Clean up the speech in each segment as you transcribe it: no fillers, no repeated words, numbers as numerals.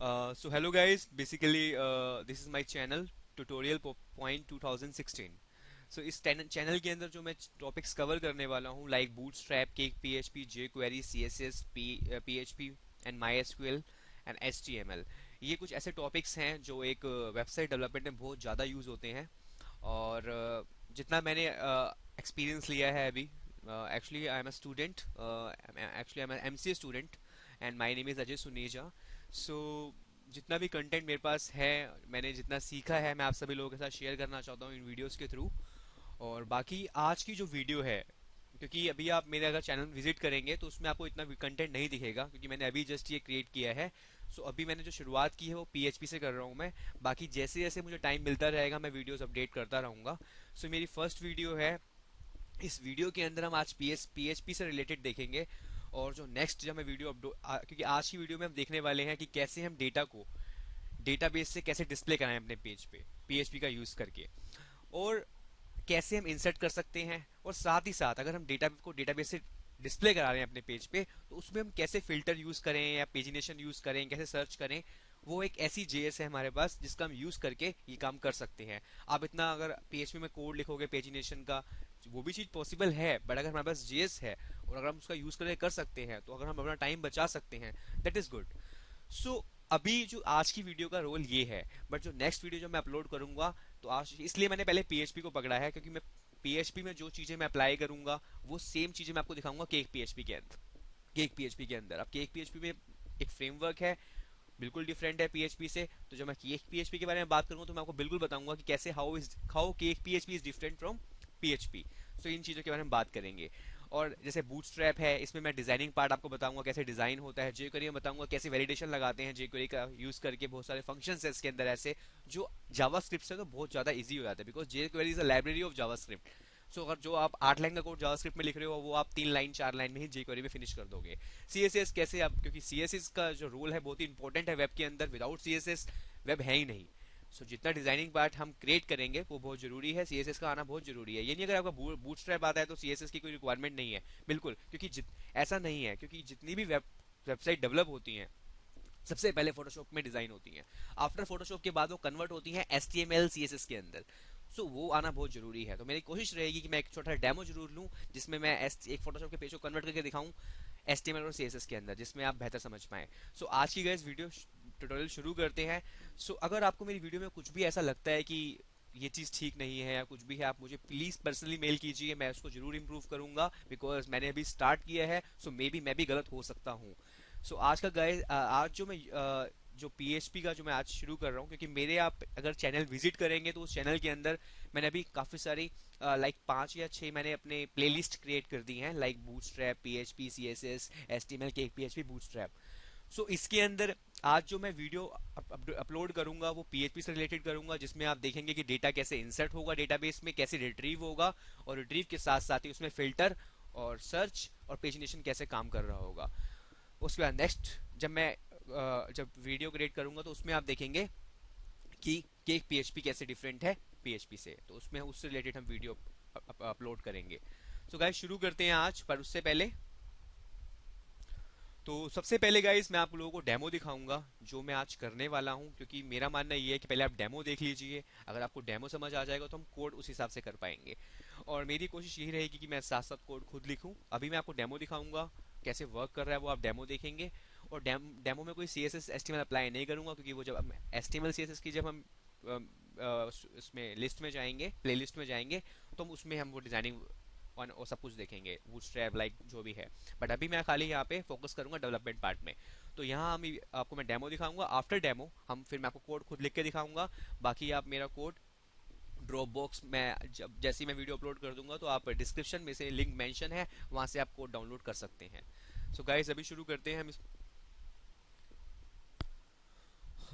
So hello guys, basically this is my channel tutorial point 2016. So इस channel के अंदर जो मैं टॉपिक्स कवर करने वाला हूँ like bootstrap, cake PHP, jQuery, CSS, PHP and MySQL and HTML, ये कुछ ऐसे टॉपिक्स हैं जो एक वेबसाइट डेवलपमेंट में बहुत ज़्यादा यूज़ होते हैं। और जितना मैंने एक्सपीरियंस लिया है अभी, actually I am a student, actually I am MCA student and my name is Ajay Suneja. So जितना भी कंटेंट मेरे पास है, मैंने जितना सीखा है, मैं आप सभी लोगों के साथ शेयर करना चाहता हूँ इन वीडियोस के थ्रू। और बाकी आज की जो वीडियो है, क्योंकि अभी आप मेरे अगर चैनल विजिट करेंगे तो उसमें आपको इतना कंटेंट नहीं दिखेगा क्योंकि मैंने अभी जस्ट ये क्रिएट किया है। सो अभी मैंने जो शुरुआत की है वो पीएचपी से कर रहा हूँ मैं। बाकी जैसे जैसे मुझे टाइम मिलता रहेगा मैं वीडियोस अपडेट करता रहूँगा। सो मेरी फर्स्ट वीडियो है, इस वीडियो के अंदर हम आज पीएचपी से रिलेटेड देखेंगे। और जो नेक्स्ट जब मैं वीडियो क्योंकि आज की वीडियो में हम देखने वाले हैं कि कैसे हम डेटा को डेटाबेस से कैसे डिस्प्ले कराएं अपने पेज पे पीएचपी का यूज करके, और कैसे हम इंसर्ट कर सकते हैं। और साथ ही साथ अगर हम डेटा को डेटाबेस से डिस्प्ले करा रहे हैं अपने पेज पे, तो उसमें हम कैसे फिल्टर यूज करें या पेजिनेशन यूज करें, कैसे सर्च करें। वो एक ऐसी जेएस है हमारे पास जिसका हम यूज करके ये काम कर सकते हैं। आप इतना अगर पीएचपी में कोड लिखोगे पेजिनेशन का, वो भी चीज पॉसिबल है, बट अगर हमारे पास जेएस है और अगर हम उसका यूज करके कर सकते हैं, तो अगर हम अपना टाइम बचा सकते हैं, दैट इज गुड। सो अभी जो आज की वीडियो का रोल ये है, बट जो नेक्स्ट वीडियो जो मैं अपलोड करूंगा, तो आज इसलिए मैंने पहले पीएचपी को पकड़ा है क्योंकि मैं पीएचपी में जो चीजें मैं अप्लाई करूंगा वो सेम चीजें मैं आपको दिखाऊंगा केक पीएचपी के अंदर। केक पीएचपी के अंदर अब केक पीएचपी में एक फ्रेमवर्क है, बिल्कुल डिफरेंट है पीएचपी से। तो जब मैं केक पीएचपी के बारे में बात करूंगा तो मैं आपको बिल्कुल बताऊंगा कि कैसे how CakePHP is different from PHP. So इन चीज़ों के बारे में बात करेंगे। और जैसे बूटस्ट्रैप है, इसमें मैं डिजाइनिंग पार्ट आपको बताऊंगा कैसे डिजाइन होता है। जेक्वेरी में बताऊंगा कैसे वैलिडेशन लगाते हैं जेक्वेरी का यूज करके। बहुत सारे फंक्शंस है इसके अंदर ऐसे जो जावास्क्रिप्ट से तो बहुत ज्यादा इजी हो जाता है, because jQuery is a library of JavaScript. So अगर जो आप 8 लाइन का कोड जावास्क्रिप्ट में लिख रहे हो वो आप 3 लाइन 4 लाइन में ही जेक्वेरी में फिनिश कर दोगे। सीएसएस कैसे आप, क्योंकि सीएसएस का जो रोल है बहुत ही इंपॉर्टेंट है वेब के अंदर, विदाउट सीएसएस वेब है ही नहीं। जितना डिजाइनिंग पार्ट हम क्रिएट करेंगे वो बहुत जरूरी है, सीएसएस का आना बहुत जरूरी है। ये नहीं अगर आपका बूटस्ट्रैप आता है तो सीएसएस की कोई रिक्वायरमेंट नहीं है, बिल्कुल, क्योंकि ऐसा नहीं है। क्योंकि जितनी भी वेबसाइट डेवलप होती हैं सबसे पहले फोटोशॉप में डिजाइन होती हैं। आफ्टर फोटोशॉप के बाद वो कन्वर्ट होती हैं एचटीएमएल सीएसएस के अंदर। वो आना बहुत जरूरी है। तो मेरी कोशिश रहेगी कि मैं एक छोटा डेमो जरूर लूं जिसमें मैं एक फोटोशॉप के पेज को कन्वर्ट करके दिखाऊं एचटीएमएल और सीएसएस के अंदर, जिसमें आप बेहतर समझ पाए। आज की गए वीडियो ट्यूटोरियल शुरू करते हैं। अगर आपको मेरी वीडियो में कुछ भी ऐसा लगता है कि ये चीज़ ठीक नहीं है या कुछ भी है, आप मुझे प्लीज़ पर्सनली मेल कीजिए, मैं उसको जरूर इंप्रूव करूंगा। बिकॉज मैंने अभी स्टार्ट किया है, मे बी मैं भी गलत हो सकता हूँ। आज का गाइस, आज जो मैं जो पीएचपी का जो मैं आज शुरू कर रहा हूँ, क्योंकि मेरे आप अगर चैनल विजिट करेंगे तो उस चैनल के अंदर मैंने अभी काफ़ी सारी लाइक 5 या 6 मैंने अपने प्लेलिस्ट क्रिएट कर दी हैं, like bootstrap, PHP, CSS, HTML, के पीएचपी, बूटस्ट्रैप। इसके अंदर आज जो मैं वीडियो अपलोड करूंगा वो पीएचपी से रिलेटेड करूंगा, जिसमें आप देखेंगे कि डेटा कैसे इंसर्ट होगा डेटाबेस में, कैसे रिट्रीव होगा, और रिट्रीव के साथ साथ ही उसमें फिल्टर और सर्च और पेजिनेशन कैसे काम कर रहा होगा। उसके बाद नेक्स्ट जब मैं जब वीडियो क्रिएट करूंगा तो उसमें आप देखेंगे कि केक पीएचपी कैसे डिफरेंट है पीएचपी से, तो उसमें उससे रिलेटेड हम वीडियो अपलोड करेंगे। गाइस शुरू करते हैं आज, पर उससे पहले तो सबसे पहले गाइस मैं आप लोगों को डेमो दिखाऊंगा जो मैं आज करने वाला हूं, क्योंकि मेरा मानना ये है कि पहले आप डेमो देख लीजिए। अगर आपको डेमो समझ आ जाएगा तो हम कोड उस हिसाब से कर पाएंगे। और मेरी कोशिश यही रहेगी कि मैं साथ साथ कोड खुद लिखूं। अभी मैं आपको डेमो दिखाऊंगा कैसे वर्क कर रहा है, वो आप डेमो देखेंगे। और डेमो में कोई C S S S apply नहीं करूंगा, क्योंकि वो जब हम S T M L C S S की जब हम इसमें लिस्ट में जाएंगे, प्ले लिस्ट में जाएंगे, तो हम उसमें हम वो डिजाइनिंग और सब कुछ देखेंगे, बूटस्ट्रैप लाइक जो भी है। बट अभी मैं खाली यहाँ पे फोकस करूंगा डेवलपमेंट पार्ट में। तो यहाँ हम आपको मैं डेमो दिखाऊंगा, आफ्टर डेमो हम फिर मैं आपको कोड खुद लिख के दिखाऊंगा। बाकी आप मेरा कोड ड्रॉप बॉक्स में जब जैसे ही मैं वीडियो अपलोड कर दूंगा तो आप डिस्क्रिप्शन में से लिंक मेंशन है, वहां से आप कोड डाउनलोड कर सकते हैं। गाइस अभी शुरू करते हैं हम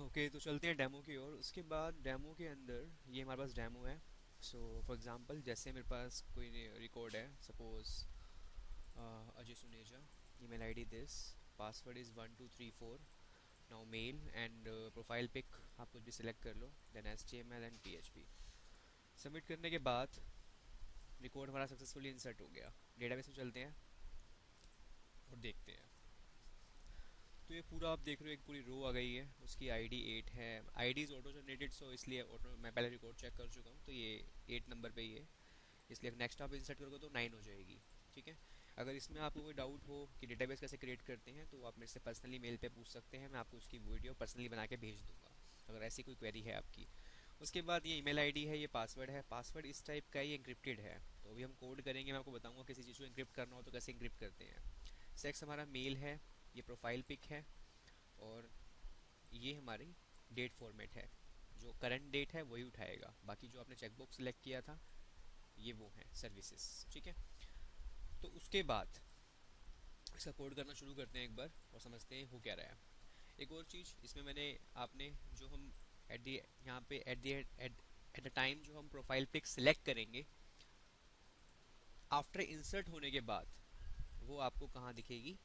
ओके, तो चलते हैं डेमो की ओर। उसके बाद डेमो के अंदर ये हमारे पास डेमो है। फॉर एग्जांपल जैसे मेरे पास कोई रिकॉर्ड है, suppose Ajay Suneja, email ID this, password is 1234, now mail and profile pic आप कुछ भी सिलेक्ट कर लो, then HTML and PHP. Submit करने के बाद रिकॉर्ड हमारा सक्सेसफुली इंसर्ट हो गया। डेटाबेस में चलते हैं और देखते हैं। तो ये पूरा आप देख रहे हो, एक पूरी रो आ गई है, उसकी आईडी 8 है। आईडी इज़ ऑटो जनरेटेड, सो इसलिए ऑटो मैं पहले रिकॉर्ड चेक कर चुका हूँ, तो ये 8 नंबर पे ही है, इसलिए नेक्स्ट आप इंसर्ट करोगे तो 9 हो जाएगी। ठीक है। अगर इसमें आपको कोई डाउट हो कि डेटाबेस कैसे क्रिएट करते हैं, तो आप मेरे से पर्सनली मेल पे पूछ सकते हैं, मैं आपको उसकी वीडियो पर्सनली बना के भेज दूंगा अगर ऐसी कोई क्वेरी है आपकी। उसके बाद ये ईमेल आईडी है, ये पासवर्ड है। पासवर्ड इस टाइप का ही एंक्रिप्टेड है, तो अभी हम कोड करेंगे, मैं आपको बताऊंगा किसी चीज़ को एंक्रिप्ट करना हो तो कैसे एंक्रिप्ट करते हैं। सेक्स हमारा मेल है, ये प्रोफाइल पिक है, और ये हमारी डेट फॉर्मेट है, जो करंट डेट है वही उठाएगा, बाकी जो आपने चेकबॉक्स सेलेक्ट किया था ये वो है सर्विसेज। ठीक है। तो उसके बाद इसका कोड करना शुरू करते हैं एक बार और समझते हैं हो क्या रहा है। एक और चीज़ इसमें मैंने आपने जो हम एट दी यहाँ पे एट द टाइम जो हम प्रोफाइल पिक सिलेक्ट करेंगे, आफ्टर इंसर्ट होने के बाद वो आपको कहाँ दिखेगी,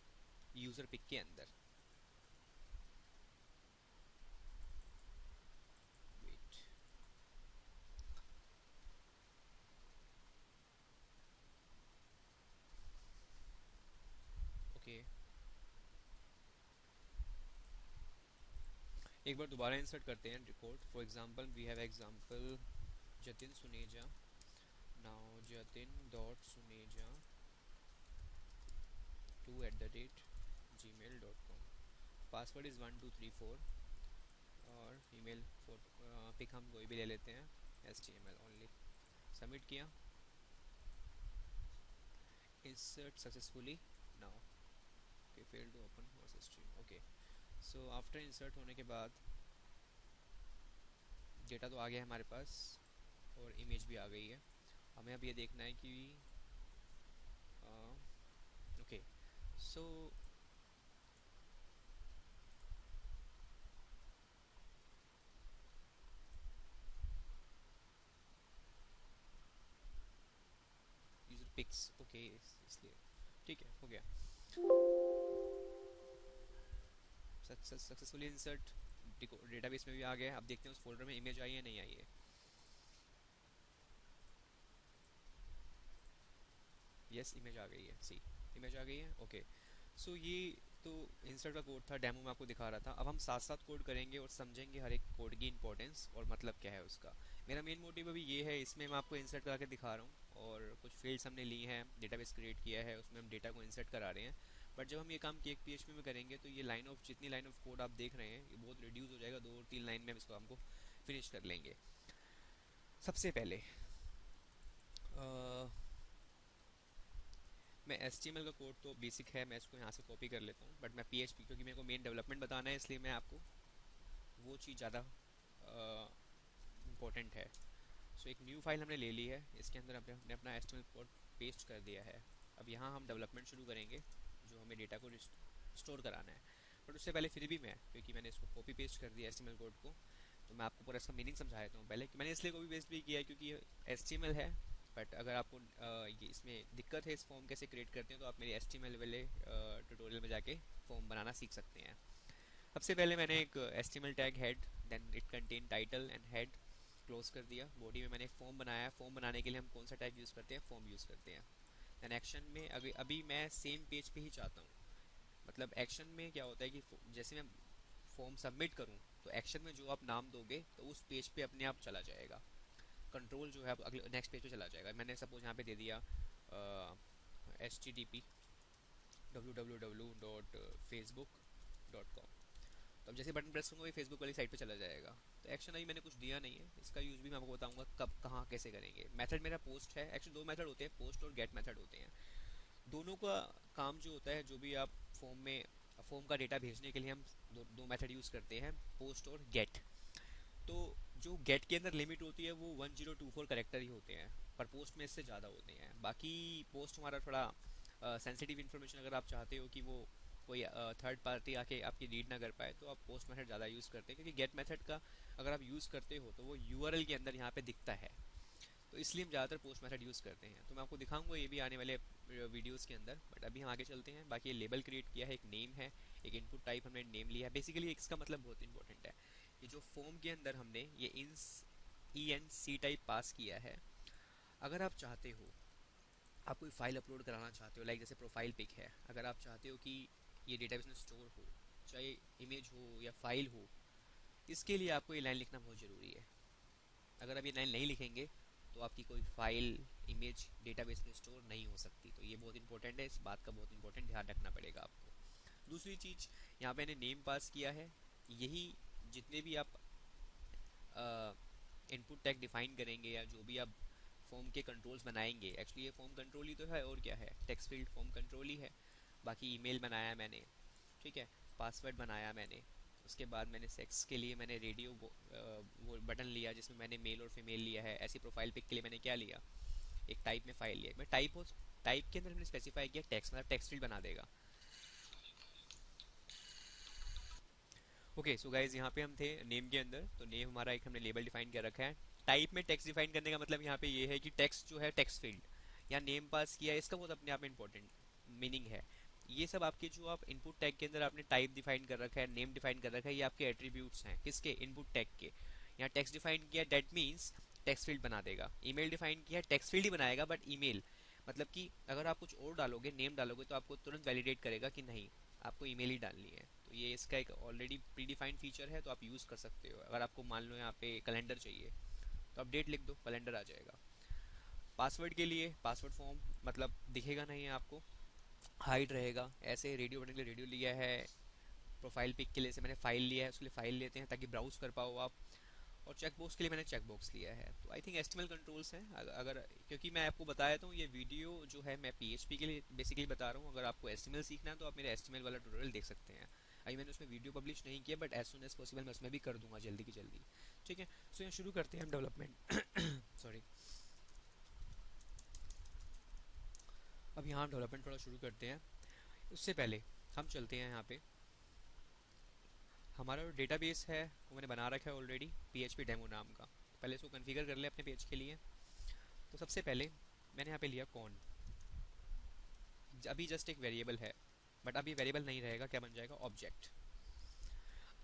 यूज़र पिक के अंदर। वेट। ओके, एक बार दोबारा इंसर्ट करते हैं record. For example we have example Jatin Suneja. Now Jatin dot Suneja 2@gmail.com। Password is 1234, और ईमेल पिक हम कोई भी ले लेते हैं, HTML ओनली। सबमिट किया, insert successfully now. Okay, fail to open stream. Okay, so after insert होने के बाद डेटा तो आ गया हमारे पास, और इमेज भी आ गई है। हमें अब ये देखना है कि okay, so user pics. Okay, इसलिए ठीक है, हो गया सक्सेसफुली इंसर्ट। डेटाबेस में भी आ गया। अब देखते हैं उस फोल्डर में इमेज आई है नहीं आई है। यस, इमेज आ गई है, सी इमेज आ गई है। ओके, सो ये तो इंसर्ट का कोड था, डेमो में आपको दिखा रहा था। अब हम साथ साथ कोड करेंगे और समझेंगे हर एक कोड की इंपॉर्टेंस और मतलब क्या है उसका। मेरा मेन मोटिव अभी ये है, इसमें मैं आपको इंसर्ट करा के दिखा रहा हूँ, और कुछ फील्ड्स हमने ली हैं, डेटाबेस क्रिएट किया है, उसमें हम डेटा को इंसर्ट करा रहे हैं। बट जब हम ये काम केक PHP में करेंगे, तो ये लाइन ऑफ जितनी लाइन ऑफ कोड आप देख रहे हैं ये बहुत रिड्यूस हो जाएगा, 2 और 3 लाइन में हम इसको हमको फिनिश कर लेंगे। सबसे पहले मैं HTML का कोड तो बेसिक है, मैं इसको यहाँ से कॉपी कर लेता हूँ, बट मैं PHP क्योंकि मेरे को मेन डेवलपमेंट बताना है, इसलिए मैं आपको वो चीज़ ज़्यादा इम्पोर्टेंट है। सो एक न्यू फाइल हमने ले ली है, इसके अंदर हमने अपना HTML कोड पेस्ट कर दिया है। अब यहाँ हम डेवलपमेंट शुरू करेंगे, जो हमें डेटा को स्टोर कराना है। बट उससे पहले फिर भी मैं, क्योंकि मैंने इसको कॉपी पेस्ट कर दिया HTML कोड को, तो मैं आपको पूरा इसका मीनिंग समझा देता हूँ पहले। कि मैंने इसलिए कॉपी पेस्ट भी किया है क्योंकि ये HTML है। बट अगर आपको ये इसमें दिक्कत है इस फॉर्म कैसे क्रिएट करते हैं, तो आप मेरी HTML वाले ट्यूटोरियल में जाके फॉर्म बनाना सीख सकते हैं। सबसे पहले मैंने एक HTML tag head, then it contain title and head, close कर दिया। बॉडी में मैंने एक फॉर्म बनाया। फॉर्म बनाने के लिए हम कौन सा टैग यूज़ करते हैं, फॉर्म यूज़ करते हैं। देन एक्शन में अभी अभी मैं सेम पेज पे ही चाहता हूँ। मतलब एक्शन में क्या होता है कि जैसे मैं फॉर्म सबमिट करूँ, तो एक्शन में जो आप नाम दोगे तो उस पेज पे अपने आप चला जाएगा, कंट्रोल जो है अगले नेक्स्ट पेज पे चला जाएगा। मैंने सपोज यहाँ पे दे दिया http://www.facebook.com। तो अब जैसे बटन प्रेस करूँगा ये फेसबुक वाली साइट पे चला जाएगा। तो एक्शन अभी मैंने कुछ दिया नहीं है, इसका यूज़ भी मैं आपको बताऊंगा कब कहाँ कैसे करेंगे। मेथड मेरा पोस्ट है, एक्चुअली 2 मेथड होते हैं, पोस्ट और गेट मेथड होते हैं। दोनों का काम जो होता है, जो भी आप फॉर्म का डेटा भेजने के लिए हम दो मेथड यूज़ करते हैं, पोस्ट और गेट। तो जो गेट के अंदर लिमिट होती है वो 1024 करेक्टर ही होते हैं, पर पोस्ट में इससे ज़्यादा होते हैं। बाकी पोस्ट हमारा थोड़ा सेंसिटिव इन्फॉर्मेशन अगर आप चाहते हो कि वो कोई थर्ड पार्टी आके आपकी रीड ना कर पाए, तो आप पोस्ट मेथड ज़्यादा यूज़ करते हैं। क्योंकि गेट मेथड का अगर आप यूज़ करते हो तो वो URL के अंदर यहाँ पे दिखता है, तो इसलिए हम ज़्यादातर पोस्ट मेथड यूज़ करते हैं। तो मैं आपको दिखाऊंगा ये भी आने वाले वीडियोस के अंदर। बट अभी हम आगे चलते हैं। बाकी ये लेबल क्रिएट किया है, एक नेम है, एक इनपुट टाइप हमने नेम लिया है। बेसिकली इसका मतलब बहुत इंपॉर्टेंट है, ये जो फॉर्म के अंदर हमने ये ENC टाइप पास किया है। अगर आप चाहते हो, आप कोई फाइल अपलोड कराना चाहते हो, लाइक जैसे प्रोफाइल पिक है, अगर आप चाहते हो कि ये डेटाबेस में स्टोर हो, चाहे इमेज हो या फाइल हो, इसके लिए आपको ये लाइन लिखना बहुत ज़रूरी है। अगर आप ये लाइन नहीं लिखेंगे तो आपकी कोई फाइल इमेज डेटाबेस में स्टोर नहीं हो सकती। तो ये बहुत इंपॉर्टेंट है, इस बात का बहुत इंपॉर्टेंट ध्यान रखना पड़ेगा आपको। दूसरी चीज़, यहाँ पे मैंने नेम पास किया है। यही जितने भी आप इनपुट टैग डिफाइन करेंगे या जो भी आप फॉर्म के कंट्रोल्स बनाएंगे, एक्चुअली ये फॉर्म कंट्रोल ही तो है, और क्या है, टेक्स्ट फील्ड फॉर्म कंट्रोल ही है। बाकी ईमेल बनाया मैंने, ठीक है, पासवर्ड बनाया मैंने, उसके बाद मैंने सेक्स के लिए मैंने रेडियो वो बटन लिया जिसमें मैंने मेल और फीमेल लिया है। ऐसी प्रोफाइल पिक के लिए मैंने क्या लिया, एक टाइप में फाइल लिया। मैं टाइप के अंदर मैंने स्पेसिफाई किया टेक्स्ट, मतलब टेक्स्ट फील्ड बना देगा। ओके, सो गाइज यहाँ पे हम थे नेम के अंदर, तो नेम हमारा एक हमने लेबल डिफाइन कर रखा है। टाइप में टेक्स्ट डिफाइन करने का मतलब यहाँ पे ये है कि टेक्स्ट जो है टेक्स्ट फील्ड या नेम पास किया, इसका बहुत अपने आप में इंपॉर्टेंट मीनिंग है। ये सब आपके जो आप इनपुट टैग के अंदर आपने टाइप डिफाइन कर रखा है, नेम डिफाइन कर रखा है, ये आपके एट्रीब्यूट्स हैं किसके, इनपुट टैग के। यहाँ टेक्स्ट डिफाइन किया, दैट मीन्स टेक्स्ट फील्ड बना देगा। ईमेल डिफाइन किया, टेक्स्ट फील्ड ही बनाएगा बट ईमेल, मतलब कि अगर आप कुछ और डालोगे, नेम डालोगे, तो आपको तुरंत वैलिडेट करेगा कि नहीं, आपको ईमेल ही डालनी है। तो ये इसका एक ऑलरेडी प्री डिफाइंड फीचर है, तो आप यूज़ कर सकते हो। अगर आपको मान लो यहाँ पे कैलेंडर चाहिए तो आप डेट लिख दो, कैलेंडर आ जाएगा। पासवर्ड के लिए पासवर्ड फॉर्म मतलब दिखेगा नहीं आपको, हाइड रहेगा। ऐसे रेडियो बटन के लिए रेडियो लिया है, प्रोफाइल पिक के लिए से मैंने फाइल लिया है, उसके लिए फाइल लेते हैं ताकि ब्राउज कर पाओ आप। और चेक बॉक्स के लिए मैंने चेक बॉक्स लिया है। तो आई थिंक एस्टिमल कंट्रोल्स हैं। अगर क्योंकि मैं आपको बताया था ये वीडियो जो है मैं पीएचपी के लिए बेसिकली बता रहा हूँ, अगर आपको एस्टिमल सीखना है तो आप मेरे एस्टिमल वाला ट्यूटोरियल देख सकते हैं। अभी मैंने उसमें वीडियो पब्लिश नहीं किया, but as soon as possible मैं उसमें भी कर दूंगा जल्दी की जल्दी। ठीक है, सो यहाँ शुरू करते हैं हम डेवलपमेंट। सॉरी, अब यहाँ हम डेवलपमेंट थोड़ा शुरू करते हैं। उससे पहले हम चलते हैं यहाँ पे, हमारा जो डेटाबेस है वो मैंने बना रखा है ऑलरेडी, PHP डेमो नाम का। पहले इसको कन्फिगर कर ले अपने पेज के लिए। तो सबसे पहले मैंने यहाँ पे लिया कौन, अभी जस्ट एक वेरिएबल है, बट अब ये वेरिएबल नहीं रहेगा, क्या बन जाएगा, ऑब्जेक्ट।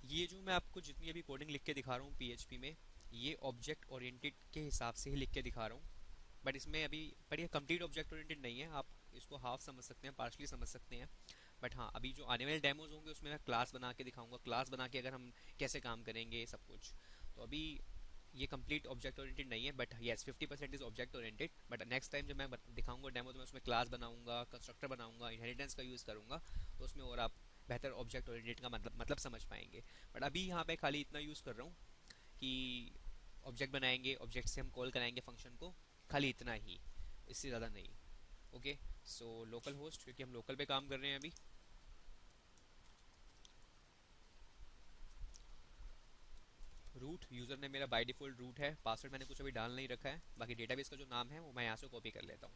ये जो मैं आपको जितनी अभी कोडिंग लिख के दिखा रहा हूँ पीएचपी में, ये ऑब्जेक्ट ओरिएंटेड के हिसाब से ही लिख के दिखा रहा हूँ। बट इसमें अभी, पर ये कंप्लीट ऑब्जेक्ट ओरिएंटेड नहीं है, आप इसको हाफ समझ सकते हैं, पार्शली समझ सकते हैं। बट हाँ, अभी जो आने वाले डेमोज होंगे उसमें मैं क्लास बना के दिखाऊंगा, क्लास बना के अगर हम कैसे काम करेंगे सब कुछ। तो अभी ये कंप्लीट ऑब्जेक्ट ओरिएंटेड नहीं है, but yes 50% is object oriented. But next time जब मैं दिखाऊंगा डेमो, तो मैं उसमें क्लास बनाऊंगा, कंस्ट्रक्टर बनाऊंगा, इनहेरिटेंस का यूज़ करूंगा, तो उसमें और आप बेहतर ऑब्जेक्ट ओरिएंटेड का मतलब समझ पाएंगे। बट अभी यहाँ पे खाली इतना यूज़ कर रहा हूँ कि ऑब्जेक्ट बनाएंगे, ऑब्जेक्ट से हम कॉल कराएंगे फंक्शन को, खाली इतना ही, इससे ज़्यादा नहीं। ओके, सो लोकल होस्ट, क्योंकि हम लोकल पे काम कर रहे हैं अभी। रूट यूज़र ने मेरा बाय डिफ़ॉल्ट रूट है, पासवर्ड मैंने कुछ अभी डाल नहीं रखा है। बाकी डेटाबेस का जो नाम है वो मैं यहाँ से कॉपी कर लेता हूँ।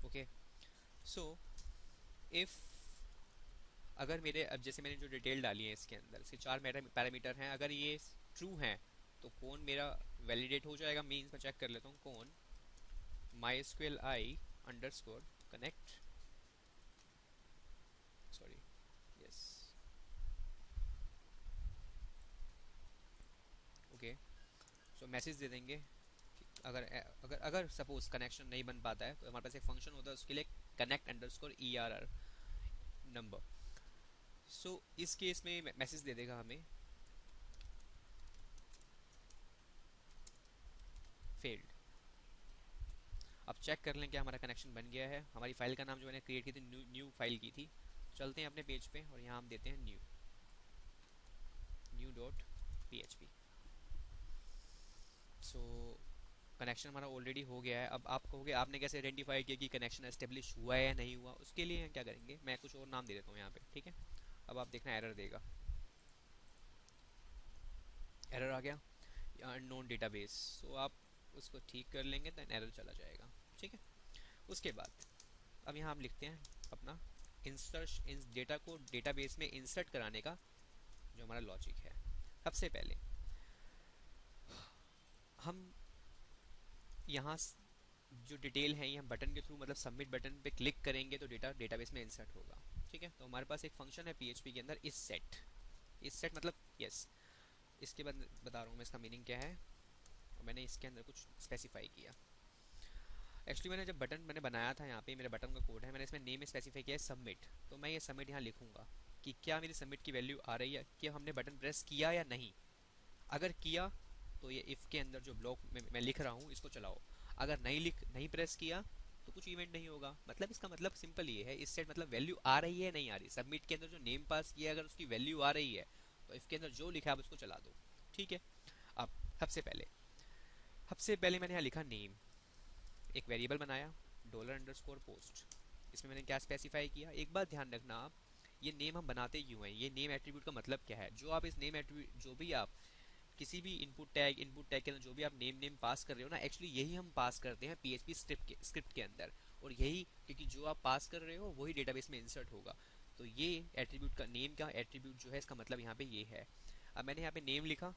ओके, सो इफ़, अगर मेरे, अब जैसे मैंने जो डिटेल डाली है इसके अंदर, इसके 4 पैरामीटर हैं, अगर ये ट्रू हैं तो कौन मेरा वैलिडेट हो जाएगा। मीन्स मैं चेक कर लेता हूँ, कौन mysqli_connect, सॉरी, यस, ओके। सो मैसेज दे देंगे कि अगर अगर अगर सपोज कनेक्शन नहीं बन पाता है, तो हमारे पास एक फंक्शन होता है उसके लिए, connect_err नंबर। सो इस केस में मैसेज दे देगा हमें फेल्ड। अब चेक कर लें क्या हमारा कनेक्शन बन गया है। हमारी फाइल का नाम जो मैंने क्रिएट की थी, न्यू फाइल की थी। चलते हैं अपने पेज पे और यहाँ हम देते हैं न्यू.php। सो कनेक्शन हमारा ऑलरेडी हो गया है। अब आप कहोगे आपने कैसे आइडेंटिफाई किया कि कनेक्शन एस्टेब्लिश हुआ है या नहीं हुआ, उसके लिए हम क्या करेंगे, मैं कुछ और नाम दे देता हूँ यहाँ पे, ठीक है। अब आप देखना एरर देगा, एरर आ गया, अननोन डेटाबेस। सो आप उसको ठीक कर लेंगे तो एरर चला जाएगा, ठीक है। उसके बाद अब यहाँ हम लिखते हैं अपना इंसर्ट, इन डेटा को डेटाबेस में इंसर्ट कराने का जो हमारा लॉजिक है। सबसे पहले हम यहाँ जो डिटेल है, ये हम बटन के थ्रू, मतलब सबमिट बटन पे क्लिक करेंगे तो डेटा डेटाबेस में इंसर्ट होगा, ठीक है। तो हमारे पास एक फंक्शन है पीएचपी के अंदर, इस सेट मतलब यस। इसके बाद बता रहा हूँ मैं इसका मीनिंग क्या है, और मैंने इसके अंदर कुछ स्पेसिफाई किया। एक्चुअली मैंने जब बटन मैंने बनाया था, यहाँ पे मेरा बटन का कोड है, मैंने इसमें नेम स्पेसिफाई किया है सबमिट। तो मैं ये सबमिट यहाँ लिखूंगा कि क्या मेरी सबमिट की वैल्यू आ रही है, कि हमने बटन प्रेस किया या नहीं। अगर किया तो ये इफ के अंदर जो ब्लॉक में मैं लिख रहा हूँ इसको चलाओ। अगर नहीं प्रेस किया तो कुछ इवेंट नहीं होगा। मतलब इसका मतलब सिंपल ये है, इस सेट मतलब वैल्यू आ रही है नहीं आ रही। सबमिट के अंदर जो नेम पास किया है अगर उसकी वैल्यू आ रही है तो इफ के अंदर जो लिखा है आप उसको चला दो। ठीक है। अब सबसे पहले मैंने यहाँ लिखा नेम, एक वेरिएबल बनाया $_पोस्ट। इसमें मैंने क्या स्पेसिफाई किया, एक बात ध्यान रखना आप, ये नेम हम बनाते क्यों हैं, ये नेम एट्रीब्यूट का मतलब क्या है। जो आप इस नेम एट्रीब्यूट, जो भी आप किसी भी इनपुट टैग के अंदर जो भी आप नेम पास कर रहे हो ना, एक्चुअली यही हम पास करते हैं पीएचपी स्क्रिप्ट के अंदर। और यही, क्योंकि जो आप पास कर रहे हो वही डेटाबेस में इंसर्ट होगा। तो ये एट्रीब्यूट का नेम का एट्रीब्यूट जो है इसका मतलब यहाँ पे ये है। अब मैंने यहाँ पे नेम लिखा,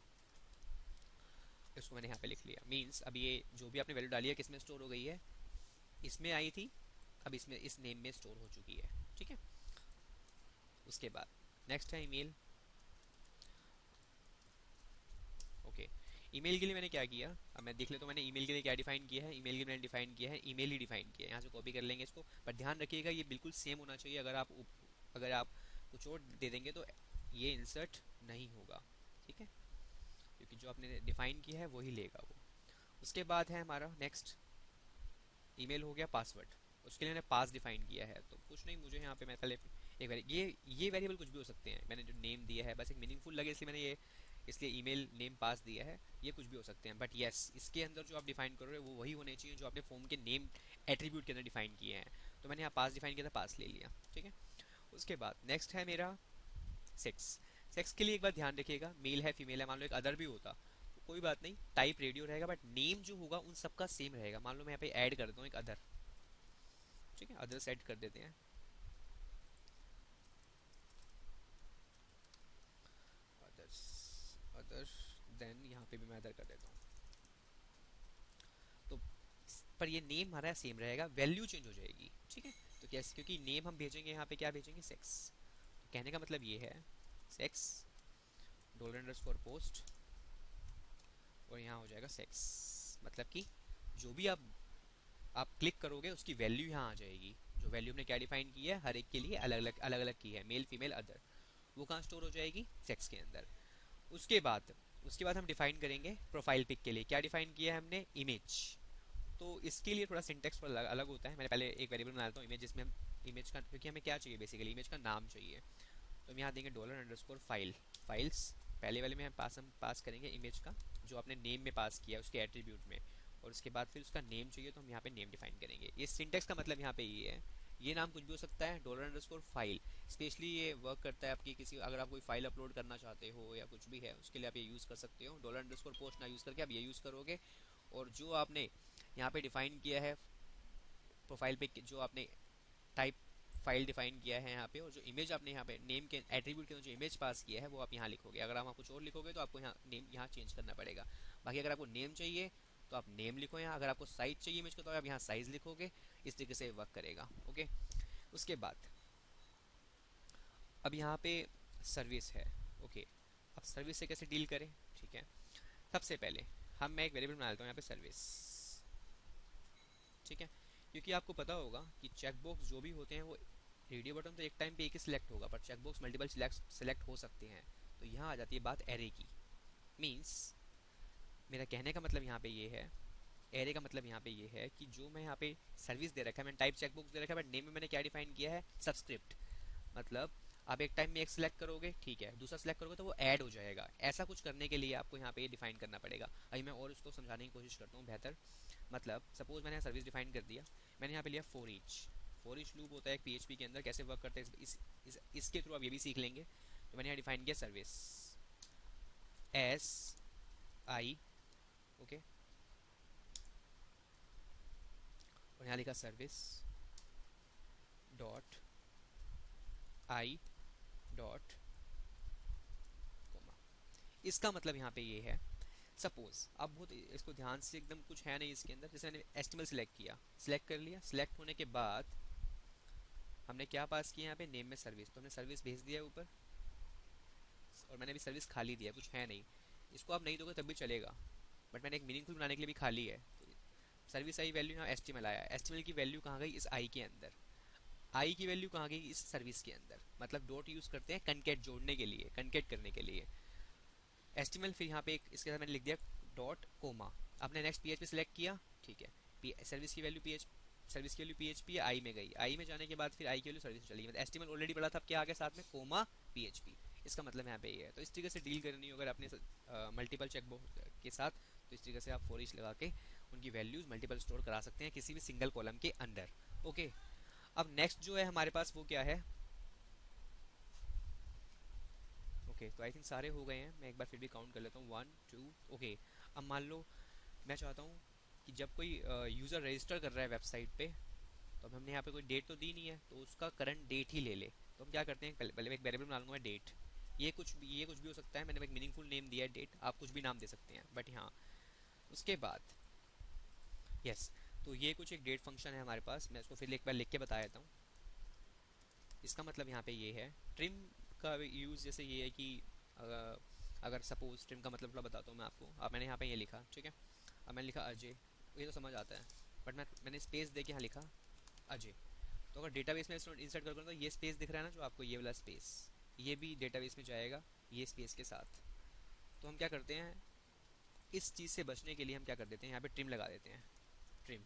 इसको मैंने यहाँ पे लिख लिया। मीन्स अब ये जो भी आपने वैल्यू डाली है किसमें स्टोर हो गई है, इसमें आई थी, अब इसमें इस नेम में स्टोर हो चुकी है। ठीक है। उसके बाद नेक्स्ट है ईमेल। ओके, ईमेल के लिए मैंने क्या किया, अब मैं देख लेता हूँ मैंने ईमेल के लिए क्या डिफाइन किया है। ईमेल के लिए मैंने डिफाइन किया है ईमेल ही डिफाइन किया है, यहाँ से कॉपी कर लेंगे इसको। पर ध्यान रखिएगा ये बिल्कुल सेम होना चाहिए। अगर आप कुछ और दे देंगे तो ये इंसर्ट नहीं होगा। ठीक है, क्योंकि जो आपने डिफाइन किया है वही लेगा वो। उसके बाद है हमारा नेक्स्ट, ईमेल हो गया पासवर्ड। उसके लिए मैंने पास डिफाइन किया है। तो कुछ नहीं, मुझे यहाँ पे मैं पहले ये वेरिएबल कुछ भी हो सकते हैं। मैंने जो नेम दिया है बस एक मीनिंगफुल लगे इसलिए मैंने ये, इसलिए ईमेल नेम पास दिया है। ये कुछ भी हो सकते हैं, बट यस इसके अंदर जो आप डिफाइन कर रहे हो वो वही होने चाहिए जो आपने फॉर्म के नेम एट्रीब्यूट के अंदर डिफाइन किए हैं। तो मैंने यहाँ पास डिफाइन किया था, पास ले लिया। ठीक है। उसके बाद नेक्स्ट है मेरा सेक्स। सेक्स के लिए एक बात ध्यान रखिएगा, मेल है फीमेल है, मान लो एक अदर भी होता तो कोई बात नहीं, टाइप रेडियो रहेगा, बट नेम जो होगा उन सबका सेम रहेगा। मान लो मैं यहाँ पे ऐड कर देता हूँ एक अदर। ठीक है, अदर सेट कर देते हैं। अदर्स, अदर, देन यहाँ पे भी मैं अदर कर देता हूँ। तो पर ये नेम हमारा सेम रहेगा, वैल्यू चेंज हो जाएगी। ठीक है। तो कैसे, क्योंकि नेम हम भेजेंगे यहाँ पे क्या भेजेंगे, सेक्स। तो कहने का मतलब ये है सेक्स $_पोस्ट और यहाँ हो जाएगा सेक्स। मतलब कि जो भी आप क्लिक करोगे उसकी वैल्यू यहाँ आ जाएगी। जो वैल्यू हमने क्या डिफाइन की है हर एक के लिए अलग अलग की है, मेल फीमेल अदर, वो कहाँ स्टोर हो जाएगी, सेक्स के अंदर। उसके बाद हम डिफाइन करेंगे प्रोफाइल पिक के लिए। क्या डिफाइन किया है हमने, इमेज। तो इसके लिए थोड़ा सिंटेक्स थोड़ा अलग होता है। मैंने पहले एक वेरिएबल बना लेता हूँ इमेज, जिसमें हम इमेज का, क्योंकि हमें क्या चाहिए बेसिकली इमेज का नाम चाहिए। तो हम यहाँ देंगे $_फाइल, फाइल्स। पहले वाले में हम पास करेंगे इमेज का जो आपने नेम में पास किया उसके एट्रीब्यूट में, और उसके बाद फिर उसका नेम चाहिए तो हम यहाँ पे नेम डिफाइन करेंगे। ये सिंटेक्स का मतलब यहाँ पे ये है। ये नाम कुछ भी हो सकता है, $_फाइल स्पेशली ये वर्क करता है आपकी किसी, अगर आप कोई फाइल अपलोड करना चाहते हो या कुछ भी है उसके लिए आप ये यूज़ कर सकते हो। $_पोस्ट ना यूज़ करके आप ये यूज़ करोगे। और जो आपने यहाँ पे डिफाइन किया है प्रोफाइल पे, जो आपने टाइप फाइल डिफाइन किया है यहाँ पे, और जो इमेज आपने यहाँ पे नेम के एट्रीब्यूट के अंदर जो इमेज पास किया है वो आप यहाँ लिखोगे। अगर आप कुछ और लिखोगे तो आपको यहाँ नेम यहाँ चेंज करना पड़ेगा। बाकी अगर आपको नेम चाहिए तो आप नेम लिखो यहाँ, अगर आपको साइज चाहिए इमेज का तो आप यहाँ साइज लिखोगे। इस तरीके से वर्क करेगा। ओके। उसके बाद अब यहाँ पे सर्विस है। ओके, अब सर्विस से कैसे डील करें। ठीक है, सबसे पहले मैं एक वेरिएबल बना लेता हूँ यहाँ पे सर्विस। ठीक है, क्योंकि आपको पता होगा कि चेकबॉक्स जो भी होते हैं वो, रेडियो बटन तो एक टाइम पे एक ही सिलेक्ट होगा, पर चेकबॉक्स मल्टीपल सिलेक्ट हो सकते हैं। तो यहाँ आ जाती है बात एरे की। मीन्स मेरा कहने का मतलब यहाँ पे ये है, एरे का मतलब यहाँ पे ये है कि जो मैं यहाँ पे सर्विस दे रखा है, मैंने टाइप चेकबॉक्स दे रखा है, बट नेम में मैंने क्या डिफाइन किया है, सबस्क्रिप्ट। मतलब आप एक टाइम में एक सिलेक्ट करोगे, ठीक है, दूसरा सिलेक्ट करोगे तो वो ऐड हो जाएगा। ऐसा कुछ करने के लिए आपको यहाँ पे डिफाइन करना पड़ेगा। अभी मैं और इसको समझाने की कोशिश करता हूँ बेहतर। मतलब सपोज मैंने सर्विस डिफाइन कर दिया, मैंने यहाँ पे लिया फॉर ईच लूप होता है एक पीएचपी के अंदर, कैसे वर्क करता है इसके थ्रू आप ये भी सीख लेंगे। तो मैंने यहाँ डिफाइन किया सर्विस एस आई, ओके, और यहाँ लिखा service dot I dot comma. इसका मतलब यहाँ पे ये है, सपोज आप बहुत इसको ध्यान से, एकदम कुछ है नहीं इसके अंदर, जैसे मैंने एस्टिमल सिलेक्ट किया, सिलेक्ट कर लिया, सिलेक्ट होने के बाद हमने क्या पास किया यहाँ पे, नेम में सर्विस, तो हमने सर्विस भेज दिया ऊपर, और मैंने भी सर्विस खाली दिया, कुछ है नहीं। इसको आप नहीं दोगे तब भी चलेगा, बट मैंने एक मीनिंगफुल बनाने के लिए भी खाली है। तो सर्विस आई वैल्यू यहाँ एचटीएमएल आया, एचटीएमएल की वैल्यू कहाँ गई, इस आई के अंदर, आई की वैल्यू कहाँ गई, इस सर्विस के अंदर। मतलब डॉट यूज करते हैं कंकेट जोड़ने के लिए, कंकेट करने के लिए। एचटीएमएल फिर यहाँ पे एक इसके साथ मैंने लिख दिया डॉट कोमा। आपने नेक्स्ट पीएचपी सिलेक्ट किया, ठीक है, सर्विस की वैल्यू पीएच सर्विस की वैल्यू पीएचपी आई में गई, आई में जाने के बाद फिर आई की वैल्यू सर्विस में चली गई, मतलब एचटीएमएल ऑलरेडी पड़ा था, अब क्या आ गया साथ में, कोमा पीएचपी। इसका मतलब यहाँ पे ये है। तो इस तरीके से डील करनी हो अगर अपने मल्टीपल चेकबॉक्स के साथ, तो इस तरीके से आप फॉर ईच लगा के उनकी वैल्यूज मल्टीपल स्टोर करा सकते हैं किसी भी सिंगल कॉलम के अंदर। ओके, अब नेक्स्ट जो है हमारे पास वो क्या है। ओके, तो आई थिंक सारे हो गए हैं, मैं एक बार फिर भी काउंट कर लेता हूँ, 1 2। ओके, अब मान लो मैं चाहता हूँ कि जब कोई यूज़र रजिस्टर कर रहा है वेबसाइट पे, तो अब हमने यहाँ पे कोई डेट तो दी नहीं है, तो उसका करंट डेट ही ले ले। तो हम क्या करते हैं, पहले एक वेरिएबल बना लूँगा मैं डेट। ये कुछ भी हो सकता है, मैंने एक मीनिंगफुल नेम दिया है डेट, आप कुछ भी नाम दे सकते हैं, बट हाँ उसके बाद यस, तो ये कुछ एक डेट फंक्शन है हमारे पास, मैं इसको फिर एक बार लिख के बता देता हूँ। इसका मतलब यहाँ पे ये है ट्रिम का यूज़, जैसे ये है कि अगर सपोज ट्रिम का मतलब थोड़ा बताता हूँ मैं आपको। अब मैंने यहाँ पे ये लिखा, ठीक है, अब मैंने लिखा अजय, ये तो समझ आता है, बट मैंने स्पेस दे के यहाँ लिखा अजय। तो अगर डेटाबेस में इंसर्ट करूँगा तो ये स्पेस दिख रहा है ना जो आपको, ये वाला स्पेस, ये भी डेटाबेस में जाएगा ये स्पेस के साथ। तो हम क्या करते हैं, इस चीज़ से बचने के लिए हम क्या कर देते हैं, यहाँ पे ट्रिम लगा देते हैं, ट्रिम।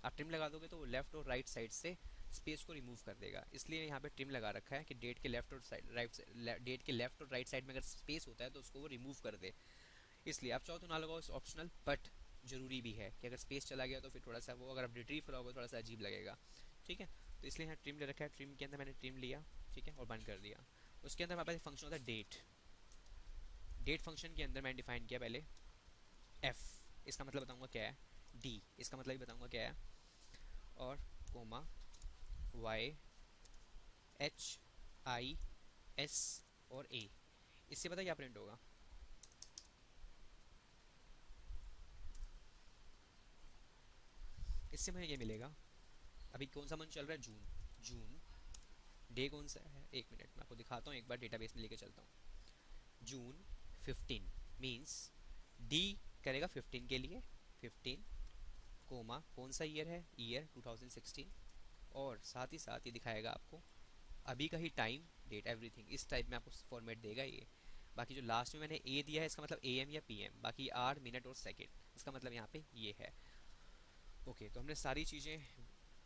आप ट्रिम लगा दोगे तो वो लेफ्ट और राइट साइड से स्पेस को रिमूव कर देगा, इसलिए यहाँ पे ट्रिम लगा रखा है कि डेट के लेफ्ट और राइट साइड में अगर स्पेस होता है तो उसको वो रिमूव कर दे। इसलिए आप चाहो तो ना लगाओ, इस ऑप्शनल, बट जरूरी भी है कि अगर स्पेस चला गया तो फिर थोड़ा सा वो, अगर आप रिट्रीव कराओगे थोड़ा सा अजीब लगेगा, ठीक है। तो इसलिए यहाँ ट्रिम ले रखा है, ट्रिम के अंदर मैंने ट्रिम लिया, ठीक है, और बंद कर दिया। उसके अंदर हमारे पास फंक्शन होता है डेट। डेट फंक्शन के अंदर मैंने डिफाइन किया पहले एफ, इसका मतलब बताऊंगा क्या है, डी, इसका मतलब भी बताऊंगा क्या है, और comma Y H I S और ए। इससे पता क्या प्रिंट होगा, इससे मुझे ये मिलेगा, अभी कौन सा मंथ चल रहा है, जून, जून, डे कौन सा है, एक मिनट मैं आपको दिखाता हूँ, एक बार डेटाबेस में लेके चलता हूँ। जून 15 मीन्स डी करेगा 15 के लिए, 15 कोमा कौन सा ईयर है, ईयर 2016, और साथ ही साथ ये दिखाएगा आपको अभी का ही टाइम, डेट, एवरीथिंग, इस टाइप में आपको फॉर्मेट देगा ये। बाकी जो लास्ट में मैंने ए दिया है इसका मतलब एएम या पीएम, बाकी आर, मिनट और सेकेंड, इसका मतलब यहाँ पे ये है। ओके, तो हमने सारी चीज़ें